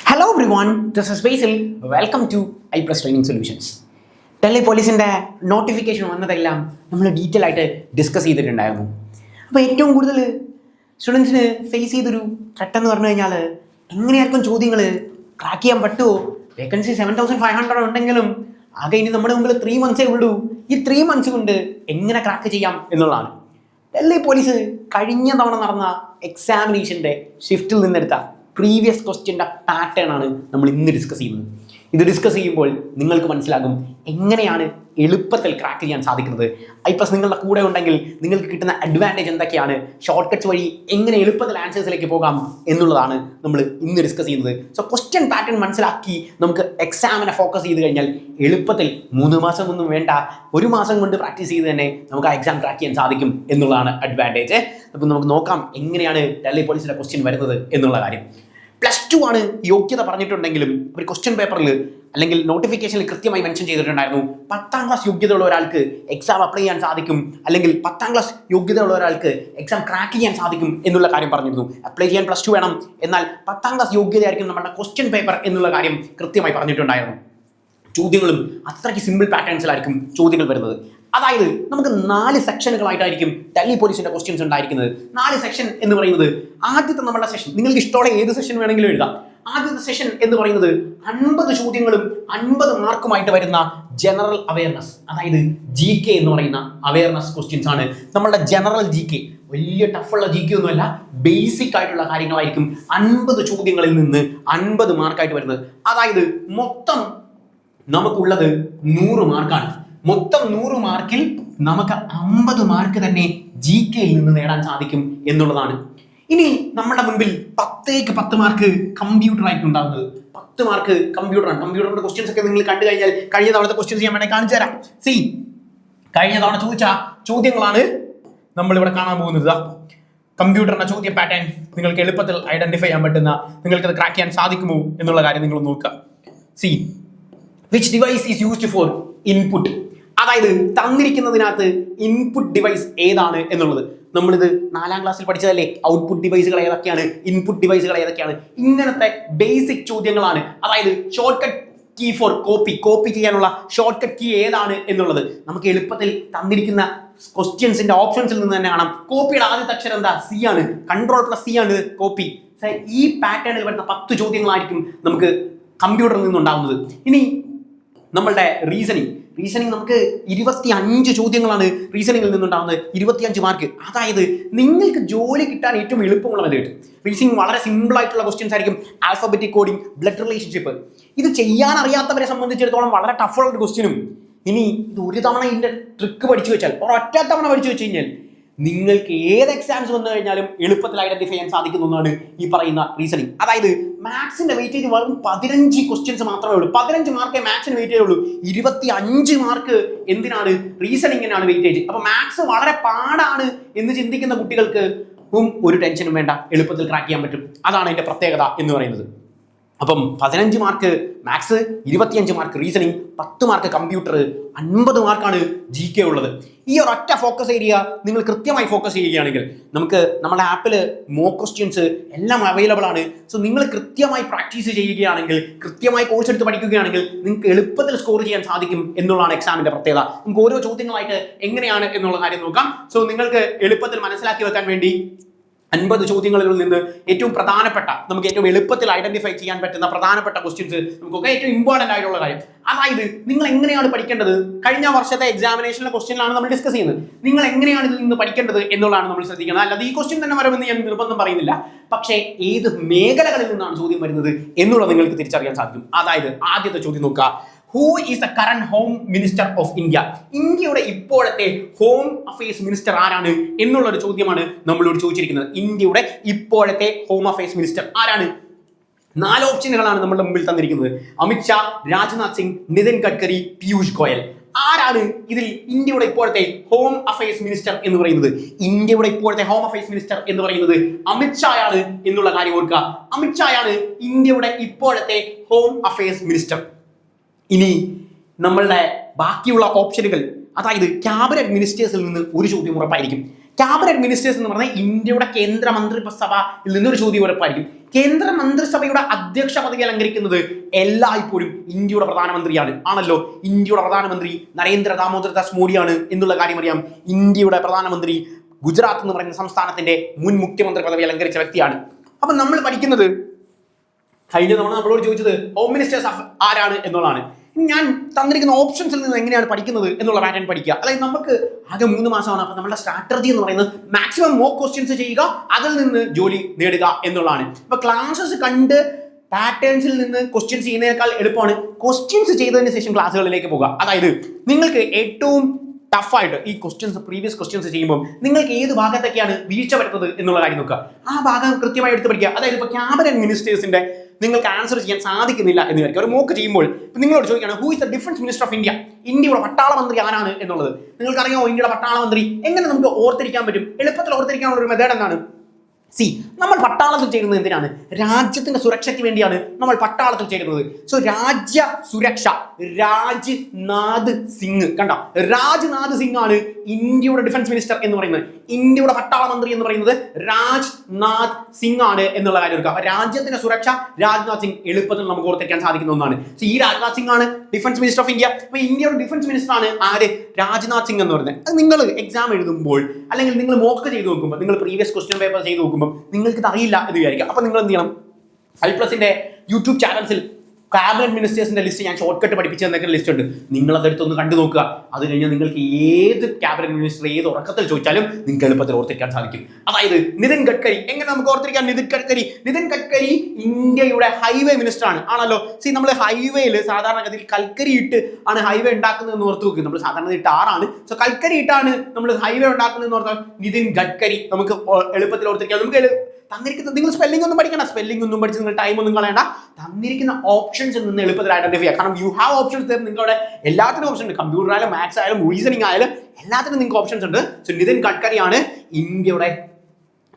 Hello everyone, this is Basil. Welcome to iPlus Training Solutions. Delhi പോലീസിൻ്റെ notification വന്നതെല്ലാം നമ്മൾ detail ആയിട്ട് discuss ചെയ്തിട്ടുണ്ടായിരുന്നു. അപ്പോൾ ഏറ്റവും കൂടുതൽ സ്റ്റുഡൻസിന് ഫേസ് ചെയ്തൊരു ത്രെട്ട് എന്ന് പറഞ്ഞു കഴിഞ്ഞാൽ എങ്ങനെയായിരിക്കും ചോദ്യങ്ങൾ ക്രാക്ക് ചെയ്യാൻ പറ്റുമോ? വേക്കൻസി 7,500 ഉണ്ടെങ്കിലും ആകെ ഇനി നമ്മുടെ മുമ്പിൽ 3 months ഉള്ളൂ. ഈ 3 months കൊണ്ട് എങ്ങനെ ക്രാക്ക് ചെയ്യാം എന്നുള്ളതാണ്. ഡൽഹി പോലീസ് കഴിഞ്ഞ തവണ നടന്ന എക്സാമിനേഷൻ്റെ ഷിഫ്റ്റിൽ നിന്നെടുത്ത പ്രീവിയസ് ക്വസ്റ്റ്യൻ്റെ പാറ്റേൺ ആണ് നമ്മൾ ഇന്ന് ഡിസ്കസ് ചെയ്യുന്നത്. ഇത് ഡിസ്കസ് ചെയ്യുമ്പോൾ നിങ്ങൾക്ക് മനസ്സിലാകും എങ്ങനെയാണ് എളുപ്പത്തിൽ ക്രാക്ക് ചെയ്യാൻ സാധിക്കുന്നത്. ഐപ്ലസ് നിങ്ങളുടെ കൂടെ ഉണ്ടെങ്കിൽ നിങ്ങൾക്ക് കിട്ടുന്ന അഡ്വാൻറ്റേജ് എന്തൊക്കെയാണ്, ഷോർട്ട് കട്ട്സ് വഴി എങ്ങനെ എളുപ്പത്തിൽ ആൻസേഴ്സിലേക്ക് പോകാം എന്നുള്ളതാണ് നമ്മൾ ഇന്ന് ഡിസ്കസ് ചെയ്യുന്നത്. സോ ക്വസ്റ്റ്യൻ പാറ്റേൺ മനസ്സിലാക്കി നമുക്ക് എക്സാമിനെ ഫോക്കസ് ചെയ്ത് കഴിഞ്ഞാൽ എളുപ്പത്തിൽ 3 മാസം ഒന്നും വേണ്ട, 1 മാസം കൊണ്ട് പ്രാക്ടീസ് ചെയ്ത് തന്നെ നമുക്ക് ആ എക്സാം ക്രാക്ക് ചെയ്യാൻ സാധിക്കും എന്നുള്ളതാണ് അഡ്വാൻറ്റേജ്. അപ്പോൾ നമുക്ക് നോക്കാം എങ്ങനെയാണ് ഡൽഹി പോലീസിൻ്റെ ക്വസ്റ്റ്യൻ വരുന്നത് എന്നുള്ള കാര്യം. +2 ആണ് യോഗ്യത പറഞ്ഞിട്ടുണ്ടെങ്കിലും ഒരു ക്വസ്റ്റ്യൻ പേപ്പറിൽ അല്ലെങ്കിൽ നോട്ടിഫിക്കേഷനിൽ കൃത്യമായി മെൻഷൻ ചെയ്തിട്ടുണ്ടായിരുന്നു 10ാം ക്ലാസ് യോഗ്യതയുള്ള ഒരാൾക്ക് എക്സാം അപ്ലൈ ചെയ്യാൻ സാധിക്കും, അല്ലെങ്കിൽ 10ാം ക്ലാസ് യോഗ്യതയുള്ള ഒരാൾക്ക് എക്സാം ക്രാക്ക് ചെയ്യാൻ സാധിക്കും എന്നുള്ള കാര്യം പറഞ്ഞിരുന്നു. അപ്ലൈ ചെയ്യാൻ +2 വേണം, എന്നാൽ 10ാം ക്ലാസ് യോഗ്യതയായിരിക്കും നമ്മുടെ ക്വസ്റ്റ്യൻ പേപ്പർ എന്നുള്ള കാര്യം കൃത്യമായി പറഞ്ഞിട്ടുണ്ടായിരുന്നു. ചോദ്യങ്ങളും അത്രയ്ക്ക് സിമ്പിൾ പാറ്റേൺസിലായിരിക്കും ചോദ്യങ്ങൾ വരുന്നത്. അതായത് നമുക്ക് 4 സെക്ഷനുകളായിട്ടായിരിക്കും ഡൽഹി പോലീസിന്റെ ക്വസ്റ്റ്യൻസ് ഉണ്ടായിരിക്കുന്നത്. 4 സെക്ഷൻ എന്ന് പറയുന്നത്, ആദ്യത്തെ നമ്മുടെ സെഷൻ നിങ്ങൾക്ക് ഇഷ്ടമുള്ള ഏത് സെഷൻ വേണമെങ്കിലും എഴുതാം. ആദ്യത്തെ സെഷൻ എന്ന് പറയുന്നത് 50 ചോദ്യങ്ങളും 50 മാർക്കുമായിട്ട് വരുന്ന ജനറൽ അവയർനെസ്, അതായത് GK എന്ന് പറയുന്ന അവയർനെസ് ക്വസ്റ്റ്യൻസ് ആണ്. നമ്മളുടെ ജനറൽ GK വലിയ ടഫുള്ള GK ഒന്നുമല്ല, ബേസിക് ആയിട്ടുള്ള കാര്യങ്ങളായിരിക്കും 50 ചോദ്യങ്ങളിൽ നിന്ന് 50 മാർക്കായിട്ട് വരുന്നത്. അതായത് മൊത്തം നമുക്കുള്ളത് 100 മാർക്കാണ്. മൊത്തം 100 മാർക്കിൽ നമുക്ക് 50 മാർക്ക് തന്നെ GKയിൽ നിന്ന് നേടാൻ സാധിക്കും എന്നുള്ളതാണ്. ഇനി നമ്മുടെ മുൻപിൽ 10 മാർക്ക് കമ്പ്യൂട്ടർ ആയിട്ട് ഉണ്ടാകുന്നത്. 10 മാർക്ക് കമ്പ്യൂട്ടറാണ്. കമ്പ്യൂട്ടറിന്റെ ക്വസ്റ്റ്യൻസ് ഒക്കെ നിങ്ങൾ കണ്ടു കഴിഞ്ഞാൽ കഴിഞ്ഞ തവണത്തെ ക്വസ്റ്റ്യൻസ് ഞാൻ വേണമെങ്കിൽ കാണിച്ചു തരാം. കഴിഞ്ഞ തവണ ചോദിച്ച ചോദ്യങ്ങളാണ് നമ്മളിവിടെ കാണാൻ പോകുന്നത്. കമ്പ്യൂട്ടറിന്റെ ചോദ്യ പാറ്റേൺ നിങ്ങൾക്ക് എളുപ്പത്തിൽ ഐഡന്റിഫൈ ചെയ്യാൻ പറ്റുന്ന, നിങ്ങൾക്കത് ക്രാക്ക് ചെയ്യാൻ സാധിക്കുമോ എന്നുള്ള കാര്യം നിങ്ങൾ നോക്കുക. Which device is used for input, അതായത് തന്നിരിക്കുന്നതിനകത്ത് ഇൻപുട്ട് ഡിവൈസ് ഏതാണ് എന്നുള്ളത്. നമ്മളിത് 4ാം ക്ലാസ്സിൽ പഠിച്ചതല്ലേ, ഔട്ട്പുട്ട് ഡിവൈസുകൾ ഏതൊക്കെയാണ്, ഇൻപുട്ട് ഡിവൈസുകൾ ഏതൊക്കെയാണ്, ഇങ്ങനത്തെ ബേസിക് ചോദ്യങ്ങളാണ്. അതായത് shortcut key for copy ചെയ്യാനുള്ള ഷോർട്ട് കട്ട് കീ ഏതാണ് എന്നുള്ളത് നമുക്ക് എളുപ്പത്തിൽ തന്നിരിക്കുന്ന ക്വസ്റ്റ്യൻസിന്റെ ഓപ്ഷൻസിൽ നിന്ന് തന്നെ കാണാം. കോപ്പിയുടെ ആദ്യത്തെ അക്ഷരം എന്താ? C ആണ്. Ctrl+C ആണ് കോപ്പി. ഈ പാറ്റേണിൽ വരുന്ന 10 ചോദ്യങ്ങളായിരിക്കും നമുക്ക് കമ്പ്യൂട്ടറിൽ നിന്നുണ്ടാവുന്നത്. ഇനി നമ്മളുടെ റീസണിങ് നമുക്ക് 25 ചോദ്യങ്ങളാണ് റീസണിങ്ങിൽ നിന്നുണ്ടാകുന്നത്. 25 മാർക്ക്. അതായത് നിങ്ങൾക്ക് ജോലി കിട്ടാൻ ഏറ്റവും എളുപ്പമുള്ള മെത്തേഡ്. റീസണിങ് വളരെ സിമ്പിൾ ആയിട്ടുള്ള ക്വസ്റ്റ്യൻസ് ആയിരിക്കും. ആൽഫബറ്റിക് കോഡിംഗ്, ബ്ലഡ് റിലേഷൻഷിപ്പ്, ഇത് ചെയ്യാൻ അറിയാത്തവരെ സംബന്ധിച്ചിടത്തോളം വളരെ ടഫുള്ള ഒരു ക്വസ്റ്റ്യനും. ഇനി ഇത് ഒരു തവണ ഇതിന്റെ ട്രിക്ക് പഠിച്ചു വെച്ചാൽ, ഒരൊറ്റ തവണ പഠിച്ചു വെച്ച് കഴിഞ്ഞാൽ നിങ്ങൾക്ക് ഏത് എക്സാംസ് വന്നു കഴിഞ്ഞാലും എളുപ്പത്തിൽ ഐഡന്റിഫൈ ചെയ്യാൻ സാധിക്കുന്ന ഒന്നാണ് ഈ പറയുന്ന റീസണിങ്. അതായത് മാത്സിന്റെ വെയിറ്റേജ് വെറും 15 ക്വസ്റ്റ്യൻസ് മാത്രമേ ഉള്ളൂ. 15 മാർക്കേ മാത്സിന് വെയിറ്റേജ് ഉള്ളൂ. 25 മാർക്ക് എന്തിനാണ്? റീസണിങ്ങിനാണ് വെയിറ്റേജ്. അപ്പൊ മാത്സ് വളരെ പാടാണ് എന്ന് ചിന്തിക്കുന്ന കുട്ടികൾക്ക് ഒരു ടെൻഷനും വേണ്ട, എളുപ്പത്തിൽ ക്രാക്ക് ചെയ്യാൻ പറ്റും. അതാണ് അതിന്റെ പ്രത്യേകത എന്ന് പറയുന്നത്. അപ്പം 15 mark maths, 25 mark reasoning, 10 mark computer, 50 മാർക്കാണ് GK ഉള്ളത്. ഈ ഒരൊറ്റ ഫോക്കസ് ഏരിയ നിങ്ങൾ കൃത്യമായി ഫോക്കസ് ചെയ്യുകയാണെങ്കിൽ നമുക്ക് നമ്മുടെ ആപ്പിൽ മോക്ക് ക്വസ്റ്റ്യൻസ് എല്ലാം അവൈലബിൾ ആണ്. സോ നിങ്ങൾ കൃത്യമായി പ്രാക്ടീസ് ചെയ്യുകയാണെങ്കിൽ, കൃത്യമായി കോഴ്സ് എടുത്ത് പഠിക്കുകയാണെങ്കിൽ നിങ്ങൾക്ക് എളുപ്പത്തിൽ സ്കോർ ചെയ്യാൻ സാധിക്കും എന്നുള്ളതാണ് എക്സാമിന്റെ പ്രത്യേകത. നമുക്ക് ഓരോ ചോദ്യങ്ങളായിട്ട് എങ്ങനെയാണ് എന്നുള്ള കാര്യം നോക്കാം. സോ നിങ്ങൾക്ക് എളുപ്പത്തിൽ മനസ്സിലാക്കി വെക്കാൻ വേണ്ടി 50 ചോദ്യങ്ങളിൽ നിന്ന് ഏറ്റവും പ്രധാനപ്പെട്ട, നമുക്ക് ഏറ്റവും എളുപ്പത്തിൽ ഐഡന്റിഫൈ ചെയ്യാൻ പറ്റുന്ന പ്രധാനപ്പെട്ട ക്വസ്റ്റ്യൻസ്, നമുക്കൊക്കെ ഏറ്റവും ഇമ്പോർട്ടന്റ് ആയിട്ടുള്ള കാര്യം. അതായത് നിങ്ങൾ എങ്ങനെയാണ് പഠിക്കേണ്ടത്, കഴിഞ്ഞ വർഷത്തെ എക്സാമിനേഷനിലെ ക്വസ്റ്റ്യനാണ് നമ്മൾ ഡിസ്കസ് ചെയ്യുന്നത്. നിങ്ങൾ എങ്ങനെയാണ് ഇതിൽ നിന്ന് പഠിക്കേണ്ടത് എന്നുള്ളതാണ് നമ്മൾ ശ്രദ്ധിക്കുന്നത്. അല്ലാതെ ഈ ക്വസ്റ്റ്യൻ തന്നെ വരുമെന്ന് ഞാൻ നിർബന്ധം പറയുന്നില്ല. പക്ഷേ ഏത് മേഖലകളിൽ നിന്നാണ് ചോദ്യം വരുന്നത് എന്നുള്ളത് നിങ്ങൾക്ക് തിരിച്ചറിയാൻ സാധിക്കും. അതായത് ആദ്യത്തെ ചോദ്യം നോക്കുക. Who is the current home minister of India? ഇന്ത്യയുടെ ഇപ്പോഴത്തെ ഹോം അഫയേഴ്സ് മിനിസ്റ്റർ ആരാണ് എന്നുള്ളൊരു ചോദ്യമാണ് നമ്മളോട് ചോദിച്ചിരിക്കുന്നത്. ഇന്ത്യയുടെ ഇപ്പോഴത്തെ ഹോം അഫയേഴ്സ് മിനിസ്റ്റർ ആരാണ്? 4 ഓപ്ഷനുകളാണ് നമ്മുടെ മുമ്പിൽ തന്നിരിക്കുന്നത്. അമിത് ഷാ, രാജ്നാഥ് സിംഗ്, നിതിൻ ഗഡ്കരി, പീയൂഷ് ഗോയൽ. ആരാണ് ഇതിൽ ഇന്ത്യയുടെ ഇപ്പോഴത്തെ ഹോം അഫയേഴ്സ് മിനിസ്റ്റർ എന്ന് പറയുന്നത്? ഇന്ത്യയുടെ ഇപ്പോഴത്തെ ഹോം അഫയേഴ്സ് മിനിസ്റ്റർ എന്ന് പറയുന്നത് അമിത് ഷായാണ് എന്നുള്ള കാര്യം ഓർക്കുക. അമിത് ഷായാണ് ഇന്ത്യയുടെ ഇപ്പോഴത്തെ ഹോം അഫയേഴ്സ് മിനിസ്റ്റർ. ഇനി നമ്മളുടെ ബാക്കിയുള്ള ഓപ്ഷനുകൾ, അതായത് ക്യാബിനറ്റ് മിനിസ്റ്റേഴ്സിൽ നിന്ന് ഒരു ചോദ്യം ഉറപ്പായിരിക്കും. ക്യാബിനറ്റ് മിനിസ്റ്റേഴ്സ് എന്ന് പറഞ്ഞാൽ ഇന്ത്യയുടെ കേന്ദ്ര മന്ത്രിസഭയിൽ നിന്നൊരു ചോദ്യം ഉറപ്പായിരിക്കും. കേന്ദ്ര മന്ത്രിസഭയുടെ അധ്യക്ഷ പദവി അലങ്കരിക്കുന്നത് എല്ലായ്പ്പോഴും ഇന്ത്യയുടെ പ്രധാനമന്ത്രിയാണ്. ആണല്ലോ, ഇന്ത്യയുടെ പ്രധാനമന്ത്രി നരേന്ദ്ര ദാമോദർ ദാസ് മോഡിയാണ് എന്നുള്ള കാര്യം അറിയാം. ഇന്ത്യയുടെ പ്രധാനമന്ത്രി ഗുജറാത്ത് എന്ന് പറയുന്ന സംസ്ഥാനത്തിന്റെ മുൻ മുഖ്യമന്ത്രി പദവി അലങ്കരിച്ച വ്യക്തിയാണ്. അപ്പൊ നമ്മൾ പഠിക്കുന്നത്, കഴിഞ്ഞ തവണ നമ്മളോട് ചോദിച്ചത് ഹോം മിനിസ്റ്റേഴ്സ് ആരാണ് എന്നുള്ളതാണ്. ഞാൻ തന്നിരിക്കുന്ന ഓപ്ഷൻസിൽ നിന്ന് എങ്ങനെയാണ് പഠിക്കുന്നത് എന്നുള്ള പാറ്റേൺ പഠിക്കുക. അതായത് നമുക്ക് ആകെ 3 മാസമാണ്. അപ്പൊ നമ്മുടെ സ്ട്രാറ്റജി എന്ന് പറയുന്നത് മാക്സിമം മോക്ക് ക്വസ്റ്റ്യൻസ് ചെയ്യുക, അതിൽ നിന്ന് ജോലി നേടുക എന്നുള്ളതാണ്. ഇപ്പൊ ക്ലാസ്സസ് കണ്ട് പാറ്റേൺസിൽ നിന്ന് ക്വസ്റ്റ്യൻസ് ചെയ്യുന്നതിനേക്കാൾ എളുപ്പമാണ് ക്വസ്റ്റ്യൻസ് ചെയ്തതിന് ശേഷം ക്ലാസ്സുകളിലേക്ക് പോകുക. അതായത് നിങ്ങൾക്ക് ഏറ്റവും ടഫായിട്ട് ഈ പ്രീവിയസ് ക്വസ്റ്റ്യൻസ് ചെയ്യുമ്പോൾ നിങ്ങൾക്ക് ഏത് ഭാഗത്തൊക്കെയാണ് വീഴ്ച വരുന്നത് എന്നുള്ള കാര്യം നോക്കുക. ആ ഭാഗം കൃത്യമായി എടുത്ത് പഠിക്കുക. അതായത് ഇപ്പോൾ ക്യാബിനറ്റ് മിനിസ്റ്റേഴ്സിന്റെ നിങ്ങൾക്ക് ആൻസർ ചെയ്യാൻ സാധിക്കുന്നില്ല എന്ന് വിചാരിക്കുക. ഒരു മോക്ക് ചെയ്യുമ്പോൾ നിങ്ങളോട് ചോദിക്കുകയാണ് who is the defence minister of India, ഇന്ത്യയുടെ പട്ടാള മന്ത്രി ആരാണ് എന്നുള്ളത്. നിങ്ങൾക്കറിയാമോ ഇന്ത്യയുടെ പട്ടാള മന്ത്രി എങ്ങനെ നമുക്ക് ഓർത്തിരിക്കാൻ പറ്റും? എളുപ്പത്തിൽ ഓർത്തിരിക്കാനുള്ള ഒരു മെത്തേഡ് എന്താണ്? നമ്മൾ പട്ടാളത്തിൽ ചേരുന്നത് എന്തിനാണ്? രാജ്യത്തിന്റെ സുരക്ഷയ്ക്ക് വേണ്ടിയാണ് നമ്മൾ പട്ടാളത്തിൽ ചേരുന്നത്. സോ രാജ്യ സുരക്ഷ, രാജ്നാഥ് സിംഗ്, കണ്ടോ, രാജ്നാഥ് സിംഗ് ആണ് ഇന്ത്യയുടെ ഡിഫൻസ് മിനിസ്റ്റർ എന്ന് പറയുന്നത്. ഇന്ത്യയുടെ പട്ടാള മന്ത്രി എന്ന് പറയുന്നത് രാജ്നാഥ് സിംഗ് ആണ് എന്നുള്ള കാര്യം എടുക്കുക. രാജ്യത്തിന്റെ സുരക്ഷ രാജ്നാഥ് സിംഗ് എളുപ്പത്തിൽ നമുക്ക് ഓർത്തിരിക്കാൻ സാധിക്കുന്ന ഒന്നാണ്. ഈ രാജ്നാഥ് സിംഗ് ആണ് ഡിഫൻസ് മിനിസ്റ്റർ ഓഫ് ഇന്ത്യ. അപ്പൊ ഇന്ത്യയുടെ ഡിഫൻസ് മിനിസ്റ്റർ ആണ് ആര്? രാജ്നാഥ് സിംഗ് എന്ന് പറയുന്നത്. അത് നിങ്ങൾ എക്സാം എഴുതുമ്പോൾ അല്ലെങ്കിൽ നിങ്ങൾ മോക്ക് ചെയ്ത് നോക്കുമ്പോൾ, നിങ്ങൾ പ്രീവിയസ് ക്വസ്റ്റ്യൻ പേപ്പർ ചെയ്ത് നോക്കുമ്പോൾ നിങ്ങൾക്ക് ഇത് അറിയില്ല എന്ന് വിചാരിക്കുക. അപ്പൊ നിങ്ങൾ എന്ത് ചെയ്യണം? ഐപ്ലസിന്റെ യൂട്യൂബ് ചാനൽസിൽ ക്യാബിനറ്റ് മിനിസ്റ്റേഴ്സിന്റെ ലിസ്റ്റ് ഞാൻ ഷോർട്ട് കട്ട് പഠിപ്പിച്ചു തന്നൊക്കെ ലിസ്റ്റ് ഉണ്ട്. നിങ്ങൾ അതെടുത്തൊന്ന് കണ്ടു നോക്കുക. അത് കഴിഞ്ഞാൽ നിങ്ങൾക്ക് ഏത് ക്യാബിനറ്റ് മിനിസ്റ്റർ ഏത് ഉറക്കത്തിൽ ചോദിച്ചാലും നിങ്ങൾക്ക് എളുപ്പത്തിൽ ഓർത്തിരിക്കാൻ സാധിക്കും. അതായത് നിതിൻ ഗഡ്കരി, എങ്ങനെ നമുക്ക് ഓർത്തിരിക്കാം? നിതിൻ ഗഡ്കരി ഇന്ത്യയുടെ ഹൈവേ മിനിസ്റ്റർ ആണ്. ആണല്ലോ. നമ്മൾ ഹൈവേയിൽ സാധാരണഗതിയിൽ കൽക്കരി ഇട്ട് ആണ് ഹൈവേ ഉണ്ടാക്കുന്നതെന്ന് ഓർത്ത് നോക്കും. നമ്മൾ സാധാരണ ടാറാണ്. സോ കൽക്കരി ഇട്ടാണ് നമ്മൾ ഹൈവേ ഉണ്ടാക്കുന്നതെന്ന് ഓർത്താൽ നിതിൻ ഗഡ്കരി നമുക്ക് എളുപ്പത്തിൽ ഓർത്തിരിക്കാം. നമുക്ക് തന്നിരിക്കുന്ന, നിങ്ങൾ സ്പെല്ലിംഗ് ഒന്നും പഠിക്കണം, സ്പെല്ലിംഗ് ഒന്നും പഠിച്ച് നിങ്ങൾ ടൈം ഒന്നും കളയണ്ട. തന്നിരിക്കുന്ന ഓപ്ഷൻസിൽ നിന്ന് എളുപ്പത്തിൽ ഐഡന്റിഫൈ ചെയ്യാം. കാരണം യു ഹാവ് ഓപ്ഷൻസ്. നിങ്ങളുടെ എല്ലാത്തിനും ഓപ്ഷൻ ഉണ്ട്. കമ്പ്യൂട്ടർ ആയാലും മാത്സ് ആയാലും റീസണിംഗ് ആയാലും എല്ലാത്തിനും നിങ്ങൾക്ക് ഓപ്ഷൻസ് ഉണ്ട്. സോ നിതിൻ ഗഡ്കരിയാണ് ഇന്ത്യയുടെ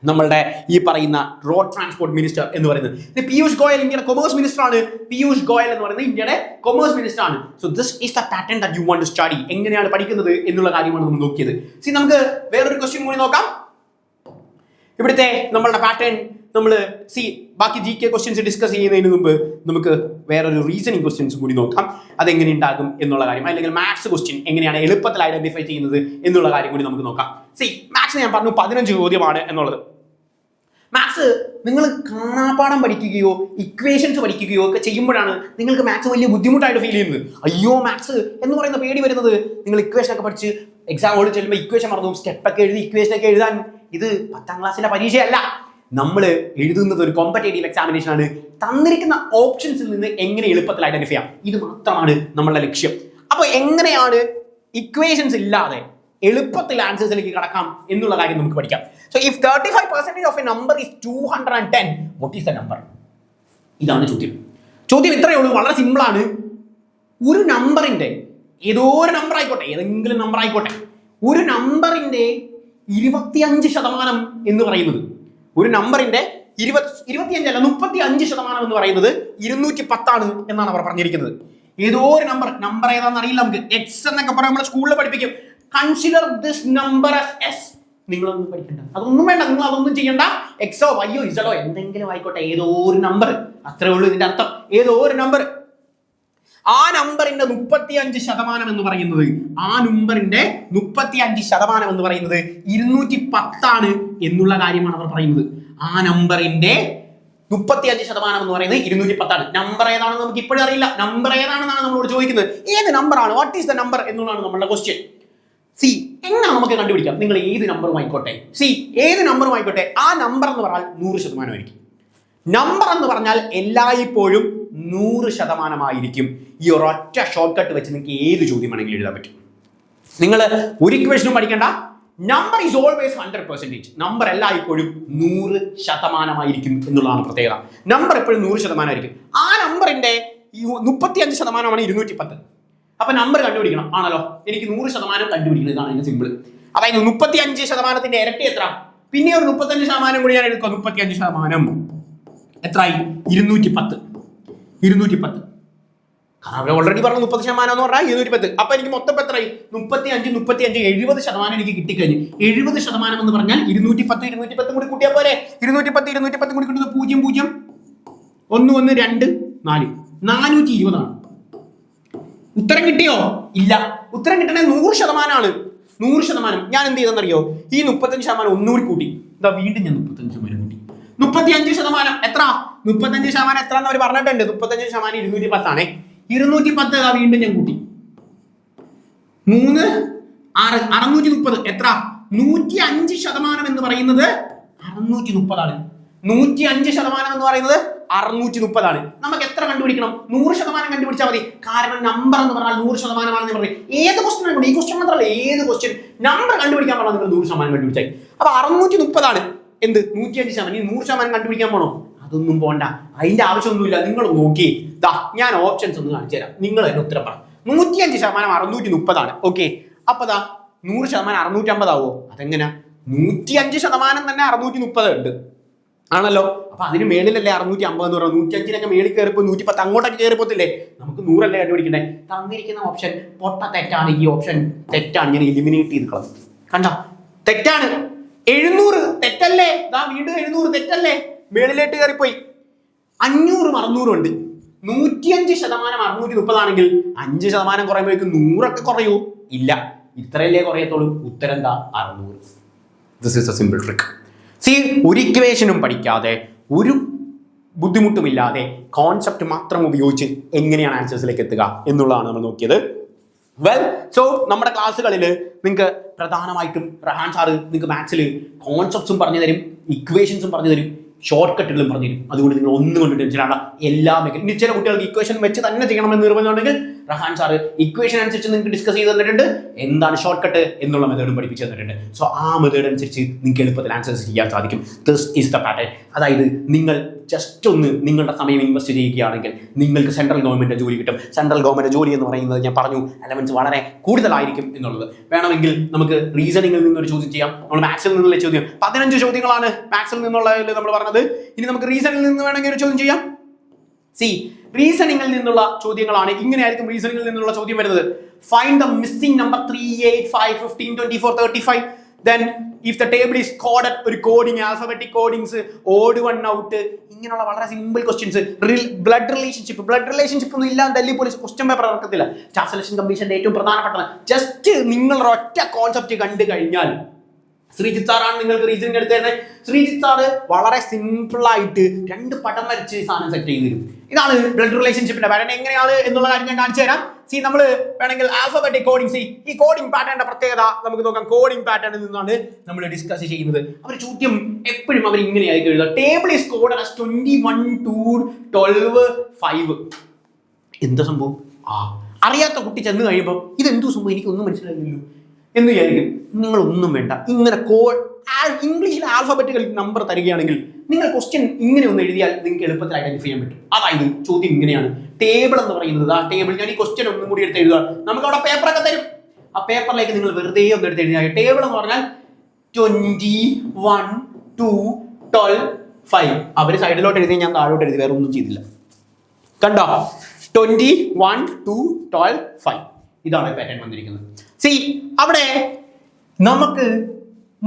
നമ്മളുടെ ഈ പറയുന്ന റോഡ് ട്രാൻസ്പോർട്ട് മിനിസ്റ്റർ എന്ന് പറയുന്നത്. പീയൂഷ് ഗോയൽ ഇന്ത്യയുടെ കൊമേഴ്സ് മിനിസ്റ്റർ ആണ്. പീയൂഷ് ഗോയൽ എന്ന് പറയുന്നത് ഇന്ത്യയുടെ കൊമേഴ്സ് മിനിസ്റ്റർ ആണ്. So this is the pattern that you want to study. എങ്ങനെയാണ് പഠിക്കുന്നത് എന്നുള്ള കാര്യമാണ് നമ്മൾ നോക്കിയത്. നമുക്ക് വേറൊരു ക്വസ്റ്റ്യൻ കൂടി നോക്കാം. ഇവിടുത്തെ നമ്മളുടെ പാറ്റേൺ നമ്മൾ ബാക്കി GK ക്വസ്റ്റ്യൻസ് ഡിസ്കസ് ചെയ്യുന്നതിന് മുമ്പ് നമുക്ക് വേറൊരു റീസണിങ് ക്വസ്റ്റ്യൻസ് കൂടി നോക്കാം. അതെങ്ങനെ ഉണ്ടാകും എന്നുള്ള കാര്യം, അല്ലെങ്കിൽ മാത്സ് ക്വസ്റ്റ്യൻ എങ്ങനെയാണ് എളുപ്പത്തിൽ ഐഡന്റിഫൈ ചെയ്യുന്നത് എന്നുള്ള കാര്യം കൂടി നമുക്ക് നോക്കാം. മാത്സ് ഞാൻ പറഞ്ഞു 15 ചോദ്യമാണ് എന്നുള്ളത്. മാത്സ് നിങ്ങൾ കാണാപ്പാഠം പഠിക്കുകയോ ഇക്വേഷൻസ് പഠിക്കുകയോ ഒക്കെ ചെയ്യുമ്പോഴാണ് നിങ്ങൾക്ക് മാത്സ് വലിയ ബുദ്ധിമുട്ടായിട്ട് ഫീൽ ചെയ്യുന്നത്. അയ്യോ മാത്സ് എന്ന് പറയുന്ന പേടി വരുന്നത് നിങ്ങൾ ഇക്വേഷൻ ഒക്കെ പഠിച്ച് എക്സാം ഹോളിൽ ചെല്ലുമ്പോൾ ഇക്വേഷൻ മറന്നു, സ്റ്റെപ്പൊക്കെ എഴുതി ഇക്വേഷനൊക്കെ എഴുതാൻ. ഇത് 10ാം ക്ലാസ്സിലെ പരീക്ഷയല്ല. നമ്മൾ എഴുതുന്നത് ഒരു കോമ്പറ്റേറ്റീവ് എക്സാമിനേഷൻ ആണ്. തന്നിരിക്കുന്ന ഓപ്ഷൻസിൽ നിന്ന് എങ്ങനെ എളുപ്പത്തിൽ ഐഡന്റിഫൈ ചെയ്യാം, ഇത് മാത്രമാണ് നമ്മളുടെ ലക്ഷ്യം. അപ്പൊ എങ്ങനെയാണ് ഇക്വേഷൻസ് ഇല്ലാതെ എളുപ്പത്തിൽ ആൻസേഴ്സിലേക്ക് കടക്കാം എന്നുള്ള കാര്യം നമുക്ക് പഠിക്കാം. So if 35% of A number is 210, what is the number? ഇതാണ് ചോദ്യം ഇത്രയേ ഉള്ളൂ. വളരെ സിമ്പിൾ ആണ്. ഒരു നമ്പറിന്റെ, ഏതോ ഒരു നമ്പർ ആയിക്കോട്ടെ, ഏതെങ്കിലും നമ്പർ ആയിക്കോട്ടെ, ഒരു നമ്പറിന്റെ 25% എന്ന് പറയുന്നത്, ഒരു നമ്പറിന്റെ 25 അല്ല 35% എന്ന് പറയുന്നത് 210 ആണ് എന്നാണ് അവർ പറഞ്ഞിരിക്കുന്നത്. ഏതോ ഒരു നമ്പർ ഏതാണെന്ന് അറിയില്ല നമുക്ക്. എക്സ് എന്നൊക്കെ പറയാൻ നമ്മൾ സ്കൂളിൽ പഠിപ്പിക്കും. Consider this number as S. നിങ്ങളൊന്നും പഠിക്കണ്ട, അതൊന്നും വേണ്ട, നിങ്ങൾ അതൊന്നും ചെയ്യണ്ട. എക്സോ വൈയോ ഇസഡോ എന്തെങ്കിലും ആയിക്കോട്ടെ, ഏതോ ഒരു നമ്പർ, അത്രേ ഉള്ളൂ ഇതിന്റെ അർത്ഥം. ഏതോ ഒരു നമ്പർ, ആ നമ്പറിന്റെ 35% എന്ന് പറയുന്നത്, ആ നമ്പറിന്റെ 35% എന്ന് പറയുന്നത് 210 ആണ് എന്നുള്ള കാര്യമാണ് അവർ പറയുന്നത്. ആ നമ്പറിന്റെ 35% എന്ന് പറയുന്നത് 210 ആണ്. നമ്പർ ഏതാണെന്ന് നമുക്ക് ഇപ്പോഴും അറിയില്ല. നമ്പർ ഏതാണെന്നാണ് നമ്മളോട് ചോദിക്കുന്നത്. ഏത് നമ്പർ ആണ്, വാട്ട് ഈസ് ദ നമ്പർ എന്നുള്ളതാണ് നമ്മളുടെ ക്വസ്റ്റ്യൻ. എങ്ങനെ നമുക്ക് കണ്ടുപിടിക്കാം? നിങ്ങൾ ഏത് നമ്പറും ആയിക്കോട്ടെ, ഏത് നമ്പറും ആയിക്കോട്ടെ, ആ നമ്പർ എന്ന് പറഞ്ഞാൽ 100% ആയിരിക്കും. നമ്പർ എന്ന് പറഞ്ഞാൽ എല്ലായ്പ്പോഴും 100% ആയിരിക്കും. ഈ ഒരൊറ്റ ഷോർട്ട് കട്ട് വെച്ച് നിങ്ങൾക്ക് ഏത് ചോദ്യം വേണമെങ്കിലും എഴുതാൻ പറ്റും. നിങ്ങൾ ഒരു ഇക്വേഷനും പഠിക്കേണ്ട. Number is always 100%. നമ്പർ എല്ലായ്പ്പോഴും 100% ആയിരിക്കും എന്നുള്ളതാണ് പ്രത്യേകത. നമ്പർ എപ്പോഴും 100% ആയിരിക്കും. ആ നമ്പറിന്റെ 35% 210. അപ്പൊ നമ്പർ കണ്ടുപിടിക്കണം ആണല്ലോ. എനിക്ക് 100% കണ്ടുപിടിക്കണം. ഇതാണ് അതിന്റെ സിമ്പിൾ. അതായത് 35%ന്റെ ഇരട്ടി എത്ര? പിന്നെ ഒരു 35% കൂടി ഞാൻ എടുക്കാം. 35% എത്രയായി? 210. കാരണം അവർ ഓൾറെഡി പറഞ്ഞു 30% എന്ന് പറഞ്ഞാൽ 210. അപ്പൊ എനിക്ക് മൊത്തം എത്രയായി? 35 70% എനിക്ക് കിട്ടിക്കഴിഞ്ഞു. 70% എന്ന് പറഞ്ഞാൽ 210 കൂടി കൂട്ടിയാൽ പോരെ? 210 കൂടി കൂട്ടുന്നത് 0 0 1 1 2 4 420 ആണ്. ഉത്തരം കിട്ടിയോ? ഇല്ല. ഉത്തരം കിട്ടണേ 100%. 100%. ഞാൻ എന്ത് ചെയ്തെന്നറിയോ? ഈ 35% ഒന്നുകൂടി കൂട്ടി. ഇതാ വീണ്ടും ഞാൻ 35% കൂട്ടി. 35% എത്ര? 35% എത്ര എന്ന് അവർ പറഞ്ഞിട്ടുണ്ട്. 35% 210 ആണേ. 210 വീണ്ടും ഞാൻ കൂട്ടി. 3 6 630 എത്ര? 105% എന്ന് പറയുന്നത് 630 ആണ്. 105% എന്ന് പറയുന്നത് 630 ആണ്. നമുക്ക് എത്ര കണ്ടുപിടിക്കണം? 100% കണ്ടുപിടിച്ചാൽ മതി. കാരണം നമ്പർ എന്ന് പറഞ്ഞാൽ 100% ആണെന്ന് പറയും. ഏത് ക്വസ്റ്റ്യൻ ആയിക്കോട്ടെ, ഈ ക്വസ്റ്റ്യൻ മാത്രമല്ല, ഏത് ക്വസ്റ്റ്യൻ നമ്പർ കണ്ടുപിടിക്കാൻ പറഞ്ഞാൽ നിങ്ങൾ 100% കണ്ടുപിടിച്ചാൽ. അപ്പൊ 630 ആണ് എന്ത്? 105%. 100% കണ്ടുപിടിക്കാൻ പോണോ? അതൊന്നും പോണ്ട, അതിന്റെ ആവശ്യമൊന്നുമില്ല. നിങ്ങൾ നോക്കി ഞാൻ ഓപ്ഷൻസ് ഒന്ന് കാണിച്ചു തരാം. നിങ്ങൾ അതിന് ഉത്തരം പറ. 105% 630 ആണ്. ഓക്കെ, അപ്പൊ 100% 650 ആവോ? അതെങ്ങനെയാ? 105% തന്നെ 630 ഉണ്ട് ആണല്ലോ. അപ്പൊ അതിന് മേളിലല്ലേ 650 എന്ന് പറയുന്നത്. 105 മേളിൽ കയറിപ്പോ 110 അങ്ങോട്ടൊക്കെ കയറിപ്പോത്തില്ലേ? നമുക്ക് 100 അല്ലേ കണ്ടുപിടിക്കണ്ടേ? തന്നിരിക്കുന്ന ഓപ്ഷൻ പൊട്ട തെറ്റാണ്. ഈ ഓപ്ഷൻ തെറ്റാണ്. ഞാൻ എലിമിനേറ്റ് ചെയ്ത് കളഞ്ഞു. കണ്ടോ? തെറ്റാണ്. 700 തെറ്റല്ലേ? വീണ്ടും 700 തെറ്റല്ലേ? മേളിലേട്ട് കയറിപ്പോയി. 500 600 ഉണ്ട്. 105% 630 ആണെങ്കിൽ 5% കുറയുമ്പോഴേക്കും 100 കുറയൂ? ഇല്ല, ഇത്രയല്ലേ കുറയത്തുള്ളൂ. ഉത്തരം 600. This is A simple trick. ഒരു ഇക്വേഷനും പഠിക്കാതെ, ഒരു ബുദ്ധിമുട്ടുമില്ലാതെ കോൺസെപ്റ്റ് മാത്രം ഉപയോഗിച്ച് എങ്ങനെയാണ് ആൻസേഴ്സിലേക്ക് എത്തുക എന്നുള്ളതാണ് നമ്മൾ നോക്കിയത്. സോ നമ്മുടെ ക്ലാസ്സുകളിൽ നിങ്ങൾക്ക് പ്രധാനമായിട്ടും റഹാൻ സാറ് നിങ്ങൾക്ക് മാത്സിൽ കോൺസെപ്റ്റ്സും പറഞ്ഞു തരും, ഇക്വേഷൻസും പറഞ്ഞു തരും, ഷോർട്ട് കട്ടുകളും പറഞ്ഞു തരും. അതുകൊണ്ട് നിങ്ങൾ ഒന്നും കൊണ്ട് ടെൻഷൻ ആണ്ട. എല്ലാ മേഖല ചില കുട്ടികൾക്ക് ഇക്വേഷൻ വെച്ച് തന്നെ ചെയ്യണമെന്ന് നിർബന്ധമുണ്ടെങ്കിൽ റഹാൻ സാറ് ഇക്വേഷൻ അനുസരിച്ച് നിങ്ങൾക്ക് ഡിസ്കസ് ചെയ്ത് തന്നിട്ടുണ്ട്. എന്താണ് ഷോർട്ട് കട്ട് എന്നുള്ള മെത്തേഡും പഠിപ്പിച്ച് തന്നിട്ടുണ്ട്. സോ ആ മെത്തേഡ് അനുസരിച്ച് നിങ്ങൾക്ക് എളുപ്പത്തിൽ ആൻസേഴ്സ് ചെയ്യാൻ സാധിക്കും. This is the pattern. അതായത് നിങ്ങൾ ജസ്റ്റ് ഒന്ന് നിങ്ങളുടെ സമയം ഇൻവെസ്റ്റ് ചെയ്യുകയാണെങ്കിൽ നിങ്ങൾക്ക് സെൻട്രൽ ഗവൺമെന്റ് ജോലി കിട്ടും. സെൻട്രൽ ഗവൺമെന്റ് ജോലി എന്ന് പറയുന്നത് ഞാൻ പറഞ്ഞു എലമെന്റ്സ് വളരെ കൂടുതലായിരിക്കും എന്നുള്ളത്. വേണമെങ്കിൽ നമുക്ക് റീസണിങ്ങിൽ നിന്നൊരു ചോദ്യം ചെയ്യാം. നമ്മൾ മാത്സിൽ നിന്നുള്ള ചോദ്യം 15 ചോദ്യങ്ങളാണ് മാത്സിൽ നിന്നുള്ളതിൽ നമ്മൾ പറഞ്ഞത്. ഇനി നമുക്ക് റീസണിങ്ങിൽ നിന്ന് വേണമെങ്കിൽ ഒരു ചോദ്യം ചെയ്യാം. റീസണിങ്ങിൽ നിന്നുള്ള ചോദ്യങ്ങളാണ്. ഇങ്ങനെയായിരിക്കും റീസണിങ്ങിൽ നിന്നുള്ള ചോദ്യം വരുന്നത്. Find the missing number 3, 8, 5, 15, 24, 35. Then if the table is coded, ഒരു coding, alphabetic codings, odd one out, ഇങ്ങനെയുള്ള വളരെ സിമ്പിൾ ക്വസ്റ്റ്യൻസ്. ബ്ലഡ് റിലേഷൻഷിപ്പ് ഒന്നും ഇല്ലാതെ ഡൽഹി പോലീസ് ക്വസ്റ്റ്യൻ പേപ്പർ ഇറക്കത്തില്ല. സ്റ്റാഫ് സെലക്ഷൻ കമ്മീഷന്റെ ഏറ്റവും പ്രധാനപ്പെട്ടത് ജസ്റ്റ് നിങ്ങളുടെ ഒറ്റ കോൺസെപ്റ്റ് കണ്ടു കഴിഞ്ഞാൽ. ശ്രീജിത്ത് സാറാണ് നിങ്ങൾക്ക് റീസണിങ് എടുത്ത് തരുന്നത്. ശ്രീജിത്ത് സാറ് വളരെ സിമ്പിളായിട്ട് 2 പടം വരച്ച് സാധനം സെറ്റ് ചെയ്ത് തരും. ഇതാണ് ബ്ലഡ് റിലേഷൻഷിപ്പിന്റെ പാറ്റേൺ. എങ്ങനെയാണ് എന്നുള്ള കാര്യം ഞാൻ കാണിച്ചു തരാം. നമ്മൾ വേണമെങ്കിൽ ആൽഫബറ്റിക് കോഡിങ്, ഈ കോഡിംഗ് പാറ്റേണിന്റെ പ്രത്യേകത നമുക്ക് നോക്കാം. കോഡിംഗ് പാറ്റേണിൽ നിന്നാണ് നമ്മൾ ഡിസ്കസ് ചെയ്യുന്നത്. അവർ ചോദ്യം എപ്പോഴും അവർ ഇങ്ങനെയായിരിക്കും എഴുതുക. Table is coded as 21, 2, 12, 5. എന്താ സംഭവം? അറിയാത്ത കുട്ടി ചെന്ന് കഴിയുമ്പോൾ ഇതെന്തോ സംഭവം എനിക്കൊന്നും മനസ്സിലായില്ലല്ലോ എന്ന് വിചാരിക്കും. നിങ്ങളൊന്നും വേണ്ട. ഇങ്ങനെ ഇംഗ്ലീഷിൽ ആൽഫബറ്റിക്കൽ നമ്പർ തരികയാണെങ്കിൽ നിങ്ങൾ ക്വസ്റ്റ്യൻ ഇങ്ങനെ ഒന്ന് എഴുതിയാൽ നിങ്ങൾക്ക് എളുപ്പത്തിൽ ഐഡന്റിഫൈ ചെയ്യാൻ പറ്റും. അതായത് ചോദ്യം ഇങ്ങനെയാണ്. ടേബിൾ എന്ന് പറയുന്നത് ആ ടേബിൾ, ഞാൻ ഈ ക്വസ്റ്റ്യൻ ഒന്നും കൂടി എടുത്ത് എഴുതുക. നമുക്ക് അവിടെ പേപ്പറൊക്കെ തരും. ആ പേപ്പറിലേക്ക് നിങ്ങൾ വെറുതെ ഒന്ന് എടുത്ത് എഴുതിയാൽ ടേബിൾ എന്ന് പറഞ്ഞാൽ 21, 2, 12, 5. അവർ സൈഡിലോട്ട് എഴുതി, ഞാൻ താഴോട്ട് എഴുതി, വേറെ ഒന്നും ചെയ്തില്ല. കണ്ടോ? 21, 2, 12, 5. ഇതാണ് പാറ്റേൺ വന്നിരിക്കുന്നത്. അവിടെ നമുക്ക്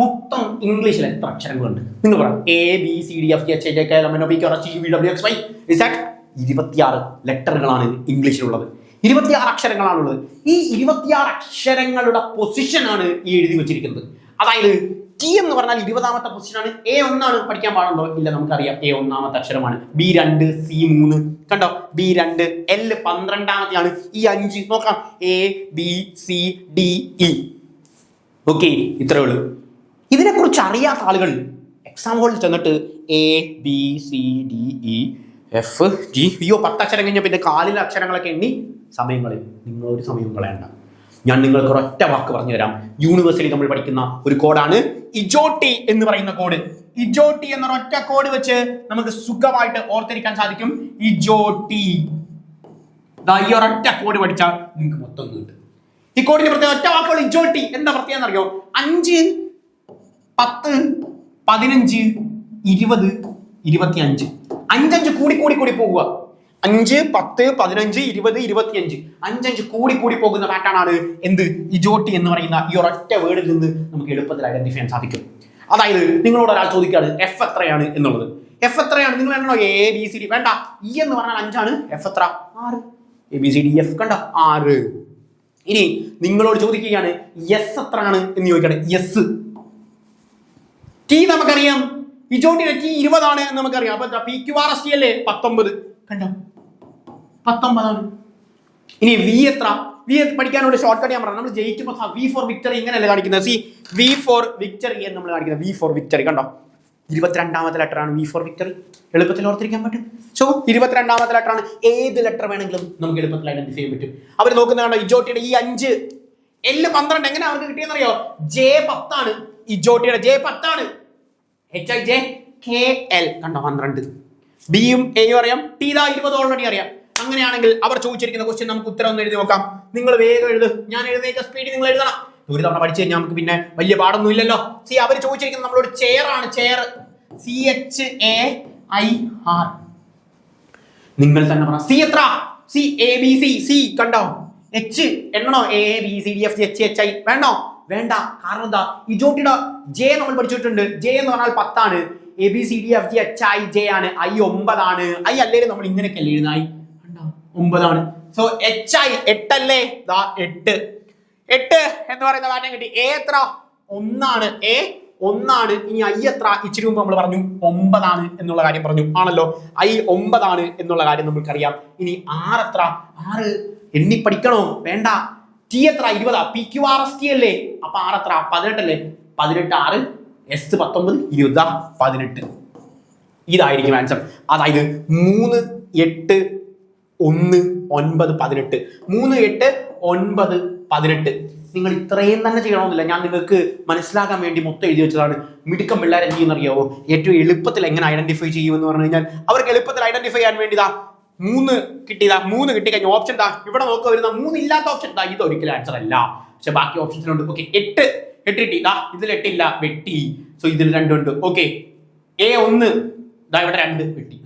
മൊത്തം ഇംഗ്ലീഷിൽ എത്ര അക്ഷരങ്ങളുണ്ട് നിങ്ങൾ പറ. ABCDFGHIJKLMNOPQRSTUVWXY 26 ലെറ്ററുകളാണ് ഇംഗ്ലീഷിലുള്ളത്. 26 അക്ഷരങ്ങളാണുള്ളത്. ഈ 26 അക്ഷരങ്ങളുടെ പൊസിഷനാണ് ഈ എഴുതി വെച്ചിരിക്കുന്നത്. അതായത് ടി എന്ന് പറഞ്ഞാൽ 20ാമത്തെ പൊസിഷനാണ്. A1 പഠിക്കാൻ പാടുണ്ടോ? ഇല്ല, നമുക്കറിയാം A 1ാമത്തെ അക്ഷരമാണ്. B2, C3. കണ്ടോ? B2, L 12ാമത്തെയാണ്. ഈ 5 നോക്കാം. ABCDE. ഓക്കെ, ഇത്രയേ ഉള്ളൂ. ഇതിനെക്കുറിച്ച് അറിയാത്ത ആളുകൾ എക്സാം ഹോളിൽ ചെന്നിട്ട് ABCDEFG 10 അക്ഷരം കഴിഞ്ഞാൽ പിന്നെ കാലിലെ അക്ഷരങ്ങളൊക്കെ എണ്ണി സമയം കളയും. നിങ്ങളൊരു സമയവും കളയണ്ട. ഞാൻ നിങ്ങൾക്ക് ഒരൊറ്റ വാക്ക് പറഞ്ഞു തരാം. യൂണിവേഴ്സിറ്റി നമ്മൾ പഠിക്കുന്ന ഒരു കോഡാണ് ഇജോട്ടി എന്ന് പറയുന്ന കോഡ്. ഇജോട്ടി എന്ന ഒറ്റ കോഡ് വെച്ച് നമുക്ക് സുഖമായിട്ട് ഓർത്തിരിക്കാൻ സാധിക്കും. ഇജോട്ടി. ഈ ഒരൊറ്റ കോഡ് പഠിച്ചാൽ നിങ്ങൾക്ക് മൊത്തം കിട്ടും. ഈ കോഡിന്റെ പ്രത്യേക ഒറ്റ വാക്കുകൾ ഇജോട്ടി. എന്താ പ്രത്യേകം അറിയോ? 5, 10, 15, 20, 25. 5 കൂടി പോകുക. 5, 10, 15, 20, 25 5 കൂടി കൂടി പോകുന്ന പാറ്റേൺ ആണ് എന്ത് ഇജോട്ടി എന്ന് പറയുന്ന ഈ ഒരൊറ്റ വേർഡിൽ നിന്ന് നമുക്ക് എളുപ്പത്തിൽ ഐഡന്റിഫൈ ചെയ്യാൻ സാധിക്കും. അതായത് നിങ്ങളോട് ഒരാൾ ചോദിക്കുകയാണ് എഫ് എത്രയാണ് എന്നുള്ളത്. എഫ് എത്രയാണ് നിങ്ങൾ വേണോ ABCD വേണ്ട, ഇ എന്ന് പറഞ്ഞാൽ 5 ആണ്, എഫ് എത്ര 6, ABCDF കണ്ട 6. ഇനി നിങ്ങളോട് ചോദിക്കുകയാണ് എസ് എത്രയാണ് എന്ന് ചോദിക്കുകയാണ്. എസ് ടി നമുക്കറിയാം, ഇജോട്ടിയുടെ ടി 20 ആണ് എന്ന് നമുക്കറിയാം. അപ്പൊ PQRST അല്ലേ 19 കണ്ടോ 19 ആണ്. ഇനി വി എത്ര? വി പഠിക്കാനുള്ള ഷോർട്ട് കട്ട് ഞാൻ പറഞ്ഞു. നമ്മൾ ജയിക്കുമ്പോൾ വി ഫോർ വിക്ടറി ഇങ്ങനെയല്ലേ കാണിക്കുന്നത്. സി വി ഫോർ വിക്ടറി എന്ന് നമ്മൾ കാണിക്കുന്നത്. വി ഫോർ വിക്ടറി കണ്ടോ 22ാമത്തെ ലെറ്റർ ആണ് വി ഫോർ വിക്ടറി. എളുപ്പത്തിൽ ഓർത്തിരിക്കാൻ പറ്റും. സോ 22ാമത്തെ ലെറ്റർ ആണ്. ഏത് ലെറ്റർ വേണമെങ്കിലും നമുക്ക് എളുപ്പത്തിൽ ഐഡന്റിഫൈ ചെയ്യാൻ പറ്റും. അവർ നോക്കുന്നത് കണ്ടോ ഇജോട്ടിയുടെ ഈ 5 L 12 എങ്ങനെ അവർക്ക് കിട്ടിയെന്നറിയോ? J 10 ആണ്. ഇജോട്ടിയുടെ J 10 ആണ്. HIJKL കണ്ടോ 12. ബിയും എയും അറിയാം, ടി 20 ഓൾറെഡി അറിയാം. അങ്ങനെയാണെങ്കിൽ അവർ ചോദിച്ചിരിക്കുന്ന ക്വസ്റ്റ്യൻ നമുക്ക് ഉത്തരം ഒന്ന് എഴുതി നോക്കാം. നിങ്ങൾ വേഗം എഴുത്, ഞാൻ എഴുന്നേറ്റ സ്പീഡിൽ നിങ്ങൾ എഴുതണം. ഒരു തവണ പഠിച്ചു കഴിഞ്ഞാൽ നമുക്ക് പിന്നെ വലിയ പാടൊന്നും ഇല്ലല്ലോ. സി അവർ ചോദിച്ചിരിക്കുന്നത് നമ്മളോട് ചെയർ ആണ്. Chair CHAIR. നിങ്ങൾ തന്നെ പറ. സി എത്ര? C ABC. സി കണ്ടോ H എണ്ണണോ? ABCDFGHI വേണോ? വേണ്ട. കാരണം എന്താ? ഇജോട്ടിയുടെ J നമ്മൾ പഠിച്ചിട്ടുണ്ട്. J എന്ന് പറഞ്ഞാൽ 10 ആണ്. ABCDFGHIJ ആണ്. I 9 ആണ്. I അല്ലേലും നമ്മൾ ഇങ്ങനെയൊക്കെ അല്ലേ എഴുതുന്നത്. I 9 ആണ്. സോ HI 8 അല്ലേ? 8 എന്ന് പറയുന്ന പാറ്റേൺ കിട്ടി. A എത്ര? 1 ആണ്. A 1 ആണ്. ഇനി I എത്ര? ഇച്ചിരി മുമ്പ് നമ്മൾ പറഞ്ഞു 9 ആണ് എന്നുള്ള കാര്യം പറഞ്ഞു ആണല്ലോ. I 9 ആണ് എന്നുള്ള കാര്യം നമുക്കറിയാം. ഇനി R എത്ര? R എണ്ണി പഠിക്കണോ? വേണ്ട. T എത്ര? 20. PQRST അല്ലേ? അപ്പൊ R എത്ര? 18 അല്ലേ? 18 6 S 19 20 18. ഇതായിരിക്കും ആൻസർ. അതായത് 3 8 1 9 18. 3 8 9 18. നിങ്ങൾ ഇത്രയും തന്നെ ചെയ്യണമെന്നില്ല. ഞാൻ നിങ്ങൾക്ക് മനസ്സിലാക്കാൻ വേണ്ടി മൊത്തം എഴുതി വെച്ചതാണ്. മിടുക്കം പിള്ളേർ എന്ത് ചെയ്യുന്നറിയാവോ? ഏറ്റവും എളുപ്പത്തിൽ എങ്ങനെ ഐഡന്റിഫൈ ചെയ്യുമെന്ന് പറഞ്ഞു കഴിഞ്ഞാൽ അവർക്ക് എളുപ്പത്തിൽ ഐഡന്റിഫൈ ചെയ്യാൻ വേണ്ടി 3 കിട്ടിയതാ. 3 കിട്ടിക്കഴിഞ്ഞ ഓപ്ഷൻ ഇവിടെ നോക്കുക വരുന്ന 3 ഇല്ലാത്ത ഓപ്ഷൻ ഇത് ഒരിക്കലും ആൻസർ അല്ല. പക്ഷെ ബാക്കി ഓപ്ഷൻസിലുണ്ട്. ഓക്കെ 8 കിട്ടി. ഇതിൽ 8 ഇല്ല, വെട്ടി. സോ ഇതിൽ 2 ഉണ്ട്. ഓക്കെ A1 ഇവിടെ 2 വെട്ടി.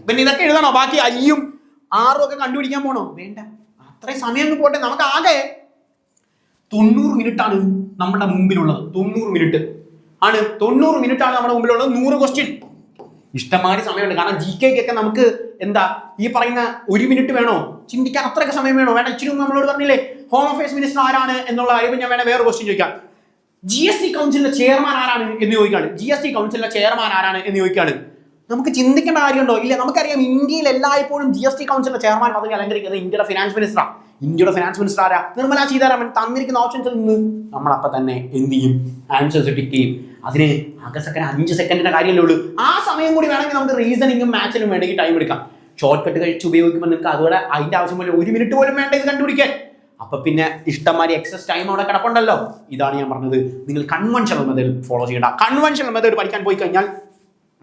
പിന്നെ ഇതൊക്കെ എഴുതണോ? ബാക്കി Iയും R ഒക്കെ കണ്ടുപിടിക്കാൻ പോണോ? വേണ്ട. അത്രയും സമയം പോട്ടെ. നമുക്ക് ആകെ 90 മിനിറ്റ് ആണ് നമ്മുടെ മുമ്പിലുള്ളത്. 90 മിനിറ്റ് ആണ്. 90 മിനിറ്റ് ആണ് നമ്മുടെ മുമ്പിലുള്ളത്. 100 ക്വസ്റ്റ്യൻ. ഇഷ്ടംമാതിരി സമയമുണ്ട്. കാരണം GK ഒക്കെ നമുക്ക് എന്താ ഈ പറയുന്ന 1 മിനിറ്റ് വേണോ ചിന്തിക്കാൻ? അത്രയൊക്കെ സമയം വേണോ? വേണ്ട. ഇച്ചിരി നമ്മളോട് പറഞ്ഞില്ലേ ഹോം അഫയേഴ്സ് മിനിസ്റ്റർ ആരാണ് എന്നുള്ള കാര്യം. ഞാൻ വേണേ വേറെ ക്വസ്റ്റ്യൻ ചോദിക്കാം. GST കൗൺസിലിന്റെ ചെയർമാൻ ആരാണ് എന്ന് ചോദിക്കാണ്. GST കൗൺസിലിന്റെ ചെയർമാൻ ആരാണ് എന്ന് ചോദിക്കാണ്. നമുക്ക് ചിന്തിക്കേണ്ട കാര്യമുണ്ടോ? ഇല്ല. നമുക്കറിയാം ഇന്ത്യയിൽ എല്ലായ്പ്പോഴും GST കൗൺസിലിന്റെ ചെയർമാൻ പദവി അലങ്കരിക്കുന്നത് ഇന്ത്യയുടെ ഫിനാൻസ് മിനിസ്റ്ററാണ്. ഇന്ത്യയുടെ ഫിനാൻസ് മിനിസ്റ്റർ ആരാ? നിർമ്മല സീതാരാമൻ. തന്നിരിക്കുന്ന ഓപ്ഷൻസിൽ നിന്ന് നമ്മളപ്പം തന്നെ എന്ത് ചെയ്യും? ആൻസേഴ്സ് ടിക്ക് ചെയ്യും. അതിന് ആകെ 5 സെക്കൻഡിന്റെ കാര്യമല്ലേ ഉള്ളൂ. ആ സമയം കൂടി വേണമെങ്കിൽ നമുക്ക് റീസണിങ്ങും മാച്ചിനും വേണമെങ്കിൽ ടൈം എടുക്കാം. ഷോർട്ട് കട്ട് കഴിച്ച് ഉപയോഗിക്കുമ്പോൾ നിങ്ങൾക്ക് അതുപോലെ അതിന്റെ ആവശ്യം പോലെ 1 മിനിറ്റ് പോലും വേണ്ട ഇത് കണ്ടുപിടിക്കാൻ. അപ്പൊ പിന്നെ ഇഷ്ടംമാതിരി എക്സസ് ടൈം അവിടെ കിടപ്പുണ്ടല്ലോ. ഇതാണ് ഞാൻ പറഞ്ഞത്. നിങ്ങൾ കൺവെൻഷണൽ മെത്തേഡ് ഫോളോ ചെയ്യണ്ട. കൺവെൻഷണൽ മെത്തേഡ് പഠിക്കാൻ പോയി കഴിഞ്ഞാൽ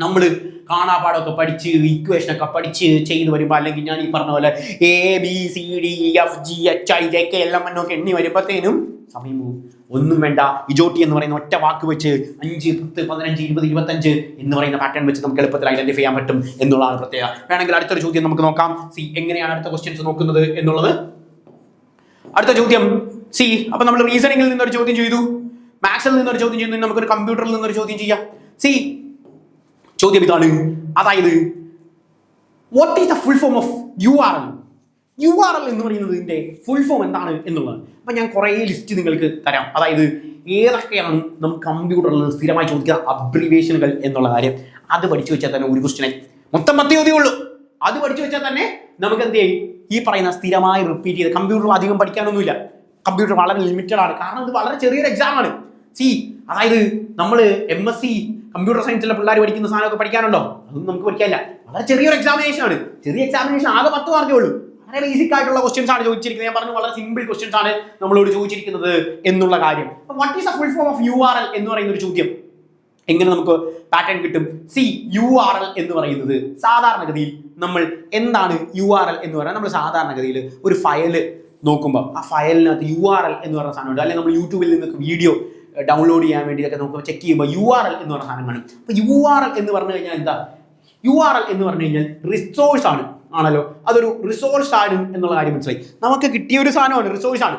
നമ്മൾ കാണാപ്പാടമൊക്കെ പഠിച്ച് ഇക്വേഷനൊക്കെ പഠിച്ച് ചെയ്ത് വരുമ്പോൾ, അല്ലെങ്കിൽ ഞാൻ ഈ പറഞ്ഞ പോലെ ABCDEFGHIJK എല്ലാം എന്നൊക്കെ എണ്ണി വരുമ്പോഴത്തേനും സമയം പോകും. ഒന്നും വേണ്ട. ഇജോട്ടി എന്ന് പറയുന്ന ഒറ്റ വാക്ക് വെച്ച് 5 10 15 20 25 എന്ന് പറയുന്ന പാറ്റേൺ വെച്ച് നമുക്ക് എളുപ്പത്തിൽ ഐഡന്റിഫൈ ചെയ്യാൻ പറ്റും എന്നുള്ളതാണ് പ്രത്യേകത. വേണമെങ്കിൽ അടുത്തൊരു ചോദ്യം നമുക്ക് നോക്കാം. സി എങ്ങനെയാണ് അടുത്ത ക്വസ്റ്റ്യൻസ് നോക്കുന്നത് എന്നുള്ളത്. അടുത്ത ചോദ്യം സി. അപ്പൊ നമ്മൾ റീസണിങ്ങിൽ നിന്നൊരു ചോദ്യം ചെയ്തു, മാത്സിൽ നിന്നൊരു ചോദ്യം ചെയ്തു, നമുക്കൊരു കമ്പ്യൂട്ടറിൽ നിന്നൊരു ചോദ്യം ചെയ്യാം. സി ചോദ്യം ഇതാണ്. അതായത് what is the full form of URL? URL എന്ന് പറയുന്നതിന്റെ ഫുൾ ഫോം എന്താണ് എന്നുള്ളത്. അപ്പൊ ഞാൻ കുറേ ലിസ്റ്റ് നിങ്ങൾക്ക് തരാം. അതായത് ഏതൊക്കെയാണ് നമുക്ക് കമ്പ്യൂട്ടറിൽ സ്ഥിരമായി ചോദിക്കുന്ന അബ്രിവേഷനുകൾ എന്നുള്ള കാര്യം. അത് പഠിച്ചു വെച്ചാൽ തന്നെ ഒരു ക്വസ്റ്റ്യനായി മൊത്തം 10 ചോദ്യമേ ഉള്ളൂ. അത് പഠിച്ചു വെച്ചാൽ തന്നെ നമുക്ക് എന്ത് ചെയ്യും? ഈ പറയുന്ന സ്ഥിരമായി റിപ്പീറ്റ് ചെയ്ത് കമ്പ്യൂട്ടറിൽ അധികം പഠിക്കാനൊന്നുമില്ല. കമ്പ്യൂട്ടർ വളരെ ലിമിറ്റഡ് ആണ്. കാരണം ഇത് വളരെ ചെറിയൊരു എക്സാം ആണ്. സി അതായത് നമ്മൾ MSc കമ്പ്യൂട്ടർ സയൻസിലെ പിള്ളേർ പഠിക്കുന്ന സാധനമൊക്കെ പഠിക്കാനുണ്ടോ? അതൊന്നും നമുക്ക് പഠിക്കാനില്ല. വളരെ ചെറിയൊരു എക്സാമിനേഷൻ ആണ്. ചെറിയ എക്സാമിനേഷൻ ആകെ 10 മാർക്കേ ഉള്ളൂ. വളരെ ബേസിക് ആയിട്ടുള്ള ക്വസ്റ്റ്യൻസ് ആണ് ചോദിച്ചിരിക്കുന്നത്. ഞാൻ പറഞ്ഞു വളരെ സിമ്പിൾ ക്വസ്റ്റ്യൻസ് ആണ് നമ്മളോട് ചോദിച്ചിരിക്കുന്നത് എന്നുള്ള കാര്യം. What is the full form of URL എന്ന് പറയുന്ന ഒരു ചോദ്യം എങ്ങനെ നമുക്ക് പാറ്റേൺ കിട്ടും? സി URL എന്ന് പറയുന്നത് സാധാരണഗതിയിൽ നമ്മൾ എന്താണ് URL എന്ന് പറയുന്നത്? നമ്മൾ സാധാരണഗതിയിൽ ഒരു ഫയൽ നോക്കുമ്പോൾ ആ ഫയലിനകത്ത് URL എന്ന് പറയുന്ന സാധനമുണ്ട്. അല്ലെങ്കിൽ നമ്മൾ യൂട്യൂബിൽ നിന്നൊക്കെ വീഡിയോ ഡൗൺലോഡ് ചെയ്യാൻ വേണ്ടിയിട്ടൊക്കെ നമുക്ക് ചെക്ക് ചെയ്യുമ്പോൾ URL എന്ന് പറയുന്ന സാധനം കാണും. അപ്പോൾ URL എന്ന് പറഞ്ഞു കഴിഞ്ഞാൽ എന്താ? URL എന്ന് പറഞ്ഞു കഴിഞ്ഞാൽ റിസോഴ്സ് ആണ്. ആണല്ലോ, അതൊരു റിസോഴ്സ് ആണ് എന്നുള്ള കാര്യം മനസ്സിലായി. നമുക്ക് കിട്ടിയ ഒരു സാധനമാണ്, റിസോഴ്സ് ആണ്.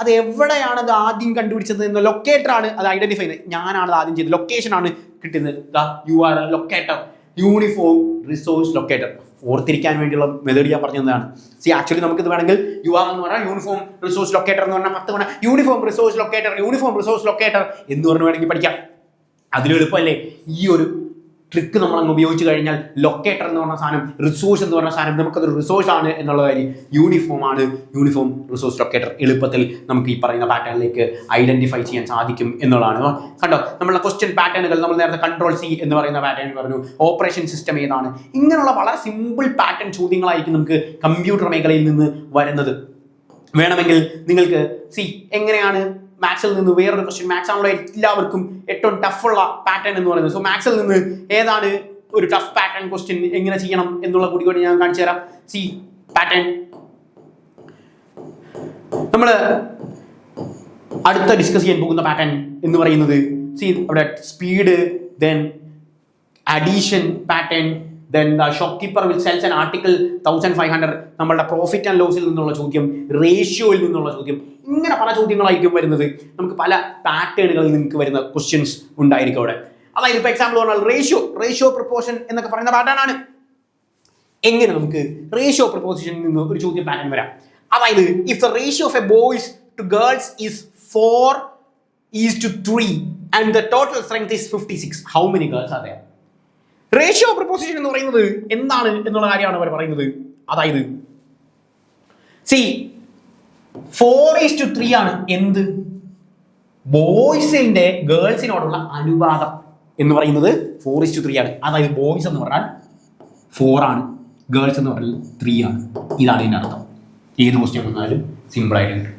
അത് എവിടെയാണ് അത് ആദ്യം കണ്ടുപിടിച്ചത് എന്ന ലൊക്കേറ്റർ ആണ് അത് ഐഡന്റിഫൈ ചെയ്യുന്നത്. ഞാനാണ് അത് ആദ്യം ചെയ്തത്. ലൊക്കേഷൻ ആണ് കിട്ടുന്നത്. URL locator, uniform resource locator. ഓർത്തിരിക്കാൻ വേണ്ടിയുള്ള മെത്തേഡ് ഞാൻ പറഞ്ഞു തന്നതാണ്. ആക്ച്വലി നമുക്ക് ഇത് വേണമെങ്കിൽ URL എന്ന് പറഞ്ഞാൽ യൂണിഫോം റിസോഴ്സ് ലൊക്കേറ്റർ എന്ന് പറഞ്ഞാൽ 10 തവണ യൂണിഫോം റിസോഴ്സ് ലൊക്കേറ്റർ എന്ന് പറഞ്ഞു വേണമെങ്കിൽ പഠിക്കാം. അതിലും എളുപ്പമല്ലേ ഈ ഒരു ട്രിക്ക് നമ്മൾ അങ്ങ് ഉപയോഗിച്ച് കഴിഞ്ഞാൽ ലൊക്കേറ്റർ എന്ന് പറഞ്ഞ സാധനം, റിസോഴ്സ് എന്ന് പറഞ്ഞ സാധനം, നമുക്കതൊരു റിസോഴ്സ് ആണ് എന്നുള്ള കാര്യം യൂണിഫോം റിസോഴ്സ് ലൊക്കേറ്റർ എളുപ്പത്തിൽ നമുക്ക് ഈ പറയുന്ന പാറ്റേണിലേക്ക് ഐഡന്റിഫൈ ചെയ്യാൻ സാധിക്കും എന്നുള്ളതാണ്. കണ്ടോ, നമ്മളുടെ ക്വസ്റ്റ്യൻ പാറ്റേണുകൾ നമ്മൾ നേരത്തെ Ctrl+C എന്ന് പറയുന്ന പാറ്റേൺ പറഞ്ഞു. ഓപ്പറേഷൻ സിസ്റ്റം ഏതാണ്, ഇങ്ങനെയുള്ള വളരെ സിമ്പിൾ പാറ്റേൺ ചോദ്യങ്ങളായിരിക്കും നമുക്ക് കമ്പ്യൂട്ടർ മേഖലയിൽ നിന്ന് വരുന്നത്. വേണമെങ്കിൽ നിങ്ങൾക്ക് എങ്ങനെയാണ് മാത്സിൽ നിന്ന് വേറൊരു ക്വസ്റ്റ്യൻ, മാത്സ് ആണല്ലോ എല്ലാവർക്കും ഏറ്റവും ടഫുള്ള പാറ്റേൺ എന്ന് പറയുന്നത്. മാത്സിൽ നിന്ന് ഏതാണ് ഒരു ടഫ് പാറ്റേൺ ക്വസ്റ്റ്യൻ എങ്ങനെ ചെയ്യണം എന്നുള്ള കൂടി ഞാൻ കാണിച്ചു തരാം. പാറ്റേൺ നമ്മൾ അടുത്ത ഡിസ്കസ് ചെയ്യാൻ പോകുന്ന പാറ്റേൺ എന്ന് പറയുന്നത് അവിടെ speed, then addition pattern, then the shopkeeper will sells an article 1500, നമ്മളുടെ പ്രോഫിറ്റ് ആൻഡ് ലോസിൽ നിന്നുള്ള ചോദ്യം, റേഷ്യോയിൽ നിന്നുള്ള ചോദ്യം, ഇങ്ങനെ പല ചോദ്യങ്ങളായിരിക്കും വരുന്നത്. നമുക്ക് പല പാറ്റേണുകളിൽ നിങ്ങൾക്ക് വരുന്ന ക്വസ്റ്റ്യൻസ് ഉണ്ടായിരിക്കും അവിടെ. അതായത് ഇപ്പോൾ എക്സാമ്പിൾ പറഞ്ഞാൽ റേഷ്യോ പ്രൊപ്പോർഷൻ എന്നൊക്കെ പറയുന്ന പാറ്റേൺ ആണ്. എങ്ങനെ നമുക്ക് റേഷ്യോ പ്രൊപ്പോസിഷനിൽ നിന്ന് ഒരു ചോദ്യം പാറ്റേൺ വരാം. അതായത് if the ratio of a boys to girls is 4:3 and the total strength is 56, how many girls are there? Ratio proposition എന്ന് പറയുന്നത് എന്താണ് എന്നുള്ള കാര്യമാണ് അവർ പറയുന്നത്. അതായത് 4:3 ആണ് എന്ത്, ബോയ്സിന്റെ ഗേൾസിനോടുള്ള അനുപാതം എന്ന് പറയുന്നത് 4:3 ആണ്. അതായത് ബോയ്സ് എന്ന് പറഞ്ഞാൽ 4 ആണ്, ഗേൾസ് എന്ന് പറഞ്ഞാൽ 3 ആണ്. ഇതാണ് ഇതിന്റെ അർത്ഥം. ഏത് ക്വസ്റ്റ്യൻ വന്നാലും സിമ്പിൾ ആയിട്ട്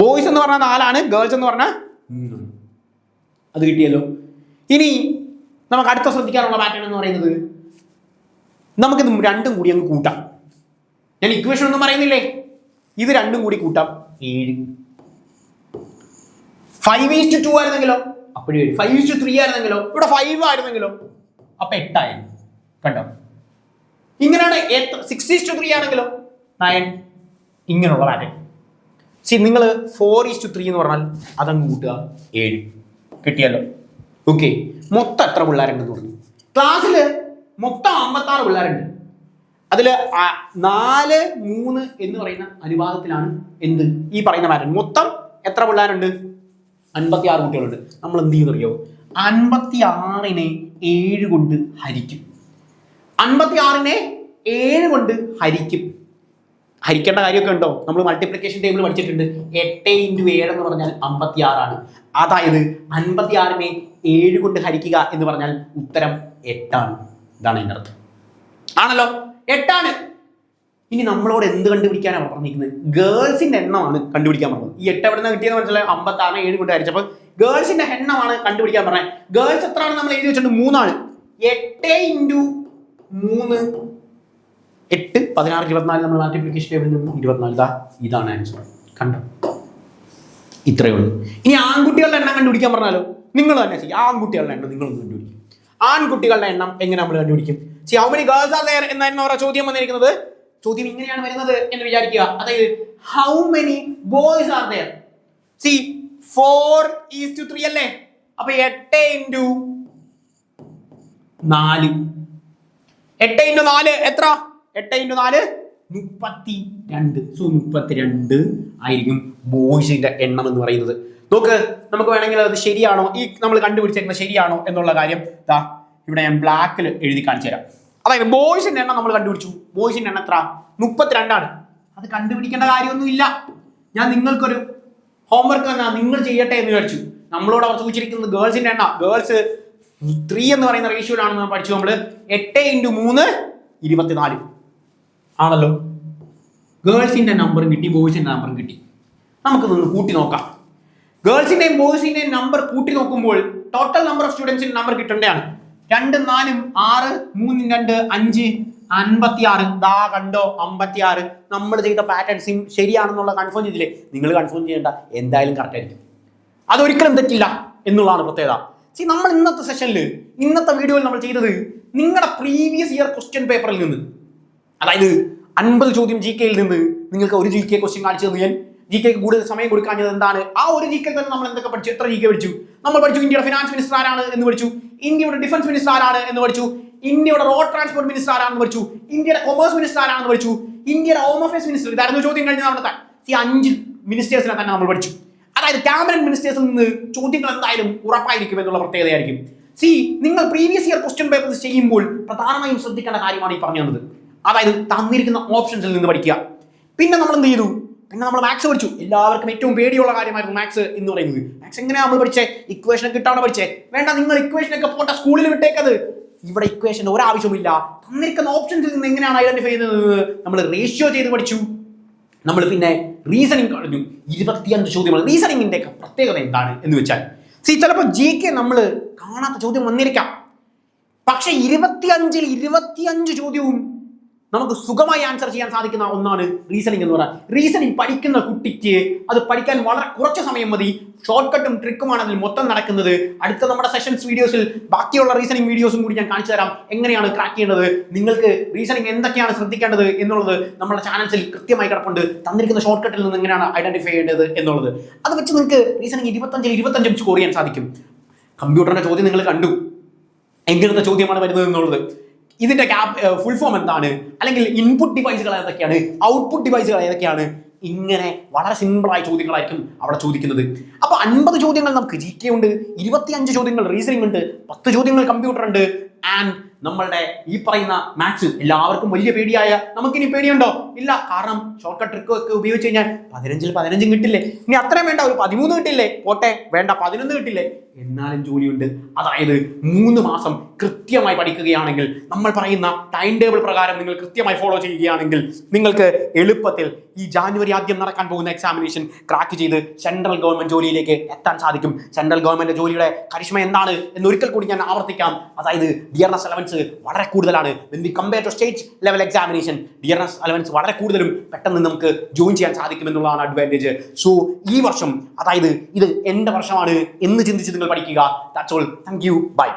ബോയ്സ് എന്ന് പറഞ്ഞാൽ 4 ആണ്, ഗേൾസ് എന്ന് പറഞ്ഞാൽ 3 ആണ്. അത് കിട്ടിയല്ലോ. ഇനി നമുക്ക് അടുത്ത ശ്രദ്ധിക്കാനുള്ള പാറ്റേൺ എന്ന് പറയുന്നത്, നമുക്കിത് രണ്ടും കൂടി അങ്ങ് കൂട്ടാം. ഞാൻ ഇക്വേഷൻ ഒന്നും പറയുന്നില്ലേ, ഇത് രണ്ടും കൂടി കൂട്ടാം. 7. 5:2 ആയിരുന്നെങ്കിലോ അപ്പോഴും 7. 5:3 ആയിരുന്നെങ്കിലോ ഇവിടെ 5 ആയിരുന്നെങ്കിലോ അപ്പൊ 8 ആയിരുന്നു. കണ്ടോ, ഇങ്ങനെയാണ്. 6:3 ആണെങ്കിലോ 9. ഇങ്ങനെയുള്ള പാറ്റേൺ. നിങ്ങൾ 4:3 എന്ന് പറഞ്ഞാൽ അതങ്ങ് കൂട്ടുക, 7 കിട്ടിയല്ലോ. ഓക്കെ, മൊത്തം എത്ര പിള്ളേരുണ്ടെന്ന് പറഞ്ഞു. ക്ലാസ്സിൽ മൊത്തം 56 പിള്ളേരുണ്ട്. അതിൽ 4, 3 എന്ന് പറയുന്ന അനുപാതത്തിലാണ് എന്ത് ഈ പറയുന്ന പാറ്റേൺ. മൊത്തം എത്ര പിള്ളേരുണ്ട്? 56 കുട്ടികളുണ്ട്. നമ്മൾ എന്ത് ചെയ്യുന്നറിയോ, 56നെ 7 കൊണ്ട് ഹരിക്കും. 56നെ 7 കൊണ്ട് ഹരിക്കും. ഹരിക്കേണ്ട കാര്യമൊക്കെ ഉണ്ടോ? നമ്മൾ മൾട്ടിപ്ലിക്കേഷൻ ടേബിൾ പഠിച്ചിട്ടുണ്ട്. 8 × 7 എന്ന് പറഞ്ഞാൽ 56 ആണ്. അതായത് 56നെ 7 കൊണ്ട് ഹരിക്കുക എന്ന് പറഞ്ഞാൽ ഉത്തരം 8 ആണ്. ഇതാണ് അതിൻ്റെ അർത്ഥം. ആണല്ലോ, 8 ആണ്. ഇനി നമ്മളോട് എന്ത് കണ്ടുപിടിക്കാനാണ് പറഞ്ഞിരിക്കുന്നത്? ഗേൾസിന്റെ എണ്ണമാണ് കണ്ടുപിടിക്കാൻ പറഞ്ഞത്. ഈ 8 എവിടെ നിന്ന് കിട്ടിയെന്ന് മനസ്സിലായി. 56നെ 7 കൊണ്ട് ഹരിച്ചപ്പോൾ ഗേൾസിന്റെ എണ്ണമാണ് കണ്ടുപിടിക്കാൻ പറഞ്ഞത്. ഗേൾസ് എത്രയാണ് നമ്മൾ എഴുതി വെച്ചിട്ടുണ്ട്? 3 ആണ്. 8 × 3 8, 16, 24. നമ്മൾ മൾട്ടിപ്ലിക്കേഷൻ ടേബിളിൽ നിന്ന് 24. ഇതാണ് ആൻസർ. കണ്ടോ, ഇത്രയേ ഉള്ളൂ. ഇനി ആൺകുട്ടികളുടെ എണ്ണം കണ്ടുപിടിക്കാൻ പറഞ്ഞാലോ, നിങ്ങൾ തന്നെ ചെയ്യും. ആൺകുട്ടികളുടെ എണ്ണം നിങ്ങളൊന്ന് കണ്ടുപിടിക്കും. ആൺകുട്ടികളുടെ എണ്ണം എങ്ങനെ നമ്മൾ കണ്ടുപിടിക്കും? How many girls are there എന്നായിരുന്നു അവരുടെ ചോദ്യം വന്നിരിക്കുന്നത്. ചോദ്യം ഇങ്ങനെയാണ് വരുന്നത് എന്ന് വിചാരിക്കുക. അതായത് how many boys are there. 4:3 അല്ലേ, അപ്പൊ 8 × 4. 8 × 4 എത്ര? 8 × 4 32. 32 ആയിരിക്കും ബോയ്സിന്റെ എണ്ണം എന്ന് പറയുന്നത്. നോക്ക്, നമുക്ക് വേണമെങ്കിൽ അത് ശരിയാണോ, ഈ നമ്മൾ കണ്ടുപിടിച്ചേക്കുന്നത് ശരിയാണോ എന്നുള്ള കാര്യം ഇവിടെ ഞാൻ ബ്ലാക്കിൽ എഴുതി കാണിച്ചു തരാം. അതായത് ബോയ്സിന്റെ എണ്ണം നമ്മൾ കണ്ടുപിടിച്ചു. ബോയ്സിന്റെ എണ്ണം എത്ര? 32 ആണ്. അത് കണ്ടുപിടിക്കേണ്ട കാര്യമൊന്നുമില്ല. ഞാൻ നിങ്ങൾക്കൊരു ഹോംവർക്ക് തന്നെ നിങ്ങൾ ചെയ്യട്ടെ എന്ന് വിചാരിച്ചു. നമ്മളോട് അവർ സൂചിച്ചിരിക്കുന്നത് ഗേൾസിന്റെ എണ്ണം. ഗേൾസ് 3 എന്ന് പറയുന്ന റേഷ്യോയിലാണ് പഠിച്ചു നമ്മൾ. 8 × 3 24 ആണല്ലോ. ഗേൾസിന്റെ നമ്പറും കിട്ടി, ബോയ്സിന്റെ നമ്പറും കിട്ടി. നമുക്ക് നിന്ന് കൂട്ടി നോക്കാം. ഗേൾസിന്റെയും ബോയ്സിന്റെയും നമ്പർ കൂട്ടി നോക്കുമ്പോൾ ടോട്ടൽ നമ്പർ ഓഫ് സ്റ്റുഡൻസിന്റെ നമ്പർ കിട്ടേണ്ടതാണ്. 2 × 4 6, 3 × 2 5, 56. കണ്ടോ, 56. നമ്മൾ ചെയ്ത പാറ്റേൺ ശരിയാണെന്നുള്ള കൺഫേം ചെയ്തില്ലേ? നിങ്ങൾ കൺഫേം ചെയ്യേണ്ട, എന്തായാലും കറക്റ്റ് ആയിരിക്കും. അതൊരിക്കലും തെറ്റില്ല എന്നുള്ളതാണ് പ്രത്യേകത. നമ്മൾ ഇന്നത്തെ സെഷനിൽ, ഇന്നത്തെ വീഡിയോയിൽ നമ്മൾ ചെയ്തത് നിങ്ങളുടെ പ്രീവിയസ് ഇയർ ക്വസ്റ്റ്യൻ പേപ്പറിൽ നിന്ന്, അതായത് 50 ചോദ്യം ജി കെയിൽ നിന്ന് നിങ്ങൾക്ക് ഒരു ജി കെ ക്വസ്റ്റ്യൻ കാണിച്ചു തന്നു ഞാൻ. ജി കെക്ക് കൂടുതൽ സമയം കൊടുക്കാഞ്ഞത് എന്താണ്? ആ ഒരു ജി കെ തന്നെ നമ്മൾ എന്തൊക്കെ പഠിച്ചു? എത്ര ജി കെ പഠിച്ചു? നമ്മൾ പഠിച്ചു ഇന്ത്യയുടെ ഫിനാൻസ് മിനിസ്റ്റർ ആരാണ് എന്ന് പഠിച്ചു, ഇന്ത്യയുടെ ഡിഫൻസ് മിനിസ്റ്റർ ആരാണ് എന്ന് പഠിച്ചു, ഇന്ത്യയുടെ റോഡ് ട്രാൻസ്പോർട്ട് മിനിസ്റ്റർ ആരാണെന്ന് പഠിച്ചു, ഇന്ത്യയുടെ കൊമേഴ്സ് മിനിസ്റ്റർ ആരാണെന്ന് പഠിച്ചു, ഇന്ത്യയുടെ ഹോം അഫയേഴ്സ് മിനിസ്റ്റർ. ഇതായിരുന്നു ചോദ്യം കഴിഞ്ഞ തവണത്തെ. ഈ 5 മിനിസ്റ്റേഴ്സിനെ തന്നെ നമ്മൾ പഠിച്ചു. അതായത് ക്യാബിനറ്റ് മിനിസ്റ്റേഴ്സിൽ നിന്ന് ചോദ്യങ്ങൾ എന്തായാലും ഉറപ്പായിരിക്കും എന്നുള്ള പ്രത്യേകതയായിരിക്കും. നിങ്ങൾ പ്രീവിയസ് ഇയർ ക്വസ്റ്റ്യൻ പേപ്പേഴ്സ് ചെയ്യുമ്പോൾ പ്രധാനമായും ശ്രദ്ധിക്കേണ്ട കാര്യമാണ് ഈ പറഞ്ഞു തന്നത്. അതായത് തന്നിരിക്കുന്ന ഓപ്ഷൻസിൽ നിന്ന് പഠിക്കുക. പിന്നെ നമ്മൾ എന്ത് ചെയ്തു? പിന്നെ നമ്മൾ മാത്സ് പഠിച്ചു. എല്ലാവർക്കും ഏറ്റവും പേടിയുള്ള കാര്യമായിരുന്നു മാത്സ് എന്ന് പറയുന്നത്. മാത്സ് എങ്ങനെയാണ് നമ്മൾ പഠിച്ചേ? ഇക്വേഷൻ ഒക്കെ ഇട്ടാണ് പഠിച്ചേ. വേണ്ട, നിങ്ങൾ ഇക്വേഷനൊക്കെ പോട്ടെ, സ്കൂളിൽ വിട്ടേക്കത്. ഇവിടെ ഇക്വേഷൻ ഒരാവശ്യമില്ല. തന്നിരിക്കുന്ന ഓപ്ഷൻസിൽ നിന്ന് എങ്ങനെയാണ് ഐഡന്റിഫൈ ചെയ്യുന്നത്? നമ്മൾ റേഷ്യോ ചെയ്ത് പഠിച്ചു. നമ്മൾ പിന്നെ റീസണിങ് കഴിഞ്ഞു. 25 ചോദ്യങ്ങൾ. റീസണിങ്ങിന്റെ പ്രത്യേകത എന്താണ് എന്ന് വെച്ചാൽ, ചിലപ്പോൾ ജി കെ നമ്മൾ കാണാത്ത ചോദ്യം വന്നിരിക്കാം. പക്ഷെ 25ൽ 25 ചോദ്യവും നമുക്ക് സുഖമായി ആൻസർ ചെയ്യാൻ സാധിക്കുന്ന ഒന്നാണ് റീസണിങ് എന്ന് പറയുന്നത്. റീസണിങ് പഠിക്കുന്ന കുട്ടിക്ക് അത് പഠിക്കാൻ വളരെ കുറച്ച് സമയം മതി. ഷോർട്ട് കട്ടും ട്രിക്കുമാണ് അതിൽ മൊത്തം നടക്കുന്നത്. അടുത്ത നമ്മുടെ സെഷൻസ് വീഡിയോസിൽ ബാക്കിയുള്ള റീസണിങ് വീഡിയോസും കൂടി ഞാൻ കാണിച്ചു തരാം, എങ്ങനെയാണ് ക്രാക്ക് ചെയ്യേണ്ടത്, നിങ്ങൾക്ക് റീസണിങ് എന്തൊക്കെയാണ് ശ്രദ്ധിക്കേണ്ടത് എന്നുള്ളത് നമ്മുടെ ചാനൽസിൽ കൃത്യമായി കിടപ്പുണ്ട്. തന്നിരിക്കുന്ന ഷോർട്ട് കട്ടിൽ നിന്ന് എങ്ങനെയാണ് ഐഡന്റിഫൈ ചെയ്യേണ്ടത് എന്നുള്ളത്. അത് വെച്ച് നിങ്ങൾക്ക് റീസണിങ് 25 സ്കോർ ചെയ്യാൻ സാധിക്കും. കമ്പ്യൂട്ടറിന്റെ ചോദ്യം നിങ്ങൾ കണ്ടു, എങ്ങനത്തെ ചോദ്യമാണ് വരുന്നത് എന്നുള്ളത്. ഇതിന്റെ ഫുൾ ഫോം എന്താണ്, അല്ലെങ്കിൽ ഇൻപുട്ട് ഡിവൈസുകൾ ഏതൊക്കെയാണ്, ഔട്ട്പുട്ട് ഡിവൈസുകൾ ഏതൊക്കെയാണ്, ഇങ്ങനെ വളരെ സിമ്പിളായ ചോദ്യങ്ങളായിരിക്കും അവിടെ ചോദിക്കുന്നത്. അപ്പൊ 50 ചോദ്യങ്ങൾ നമുക്ക് ജി കെ ഉണ്ട്, 25 ചോദ്യങ്ങൾ റീസണിംഗ് ഉണ്ട്, 10 ചോദ്യങ്ങൾ കമ്പ്യൂട്ടർ ഉണ്ട്. ആൻഡ് നമ്മളുടെ ഈ പറയുന്ന മാത്സ് എല്ലാവർക്കും വലിയ പേടിയായ നമുക്കിനി പേടിയുണ്ടോ? ഇല്ല. കാരണം ഷോർട്ട് കട്ട് ട്രിക്ക് ഒക്കെ ഉപയോഗിച്ച് കഴിഞ്ഞാൽ 15ൽ 15 കിട്ടില്ലേ? ഇനി അത്രയും വേണ്ട, ഒരു 13 കിട്ടില്ലേ? പോട്ടെ, വേണ്ട 11 കിട്ടില്ലേ? എന്നാലും ജോലിയുണ്ട്. അതായത് 3 മാസം കൃത്യമായി പഠിക്കുകയാണെങ്കിൽ, നമ്മൾ പറയുന്ന ടൈം ടേബിൾ പ്രകാരം നിങ്ങൾ കൃത്യമായി ഫോളോ ചെയ്യുകയാണെങ്കിൽ, നിങ്ങൾക്ക് എളുപ്പത്തിൽ ഈ ജാനുവരി ആദ്യം നടക്കാൻ പോകുന്ന എക്സാമിനേഷൻ ക്രാക്ക് ചെയ്ത് സെൻട്രൽ ഗവൺമെന്റ് ജോലിയിലേക്ക് എത്താൻ സാധിക്കും. സെൻട്രൽ ഗവൺമെന്റ് ജോലിയുടെ കരിഷ്മ എന്താണ് എന്ന് ഒരിക്കൽ കൂടി ഞാൻ ആവർത്തിക്കാം. അതായത് ഡിയർനെസ് അലവൻസ് വളരെ കൂടുതലാണ്. when we compare to state level examination, dearness allowance വളരെ കൂടുതലും പെട്ടെന്ന് നമുക്ക് ജോയിൻ ചെയ്യാൻ സാധിക്കും എന്നുള്ളതാണ് അഡ്വാൻറ്റേജ്. സോ ഈ വർഷം, അതായത് ഇത് എന്റെ വർഷമാണ് എന്ന് ചിന്തിച്ച് നിങ്ങൾ പഠിക്കുക. That's all. Thank you. By.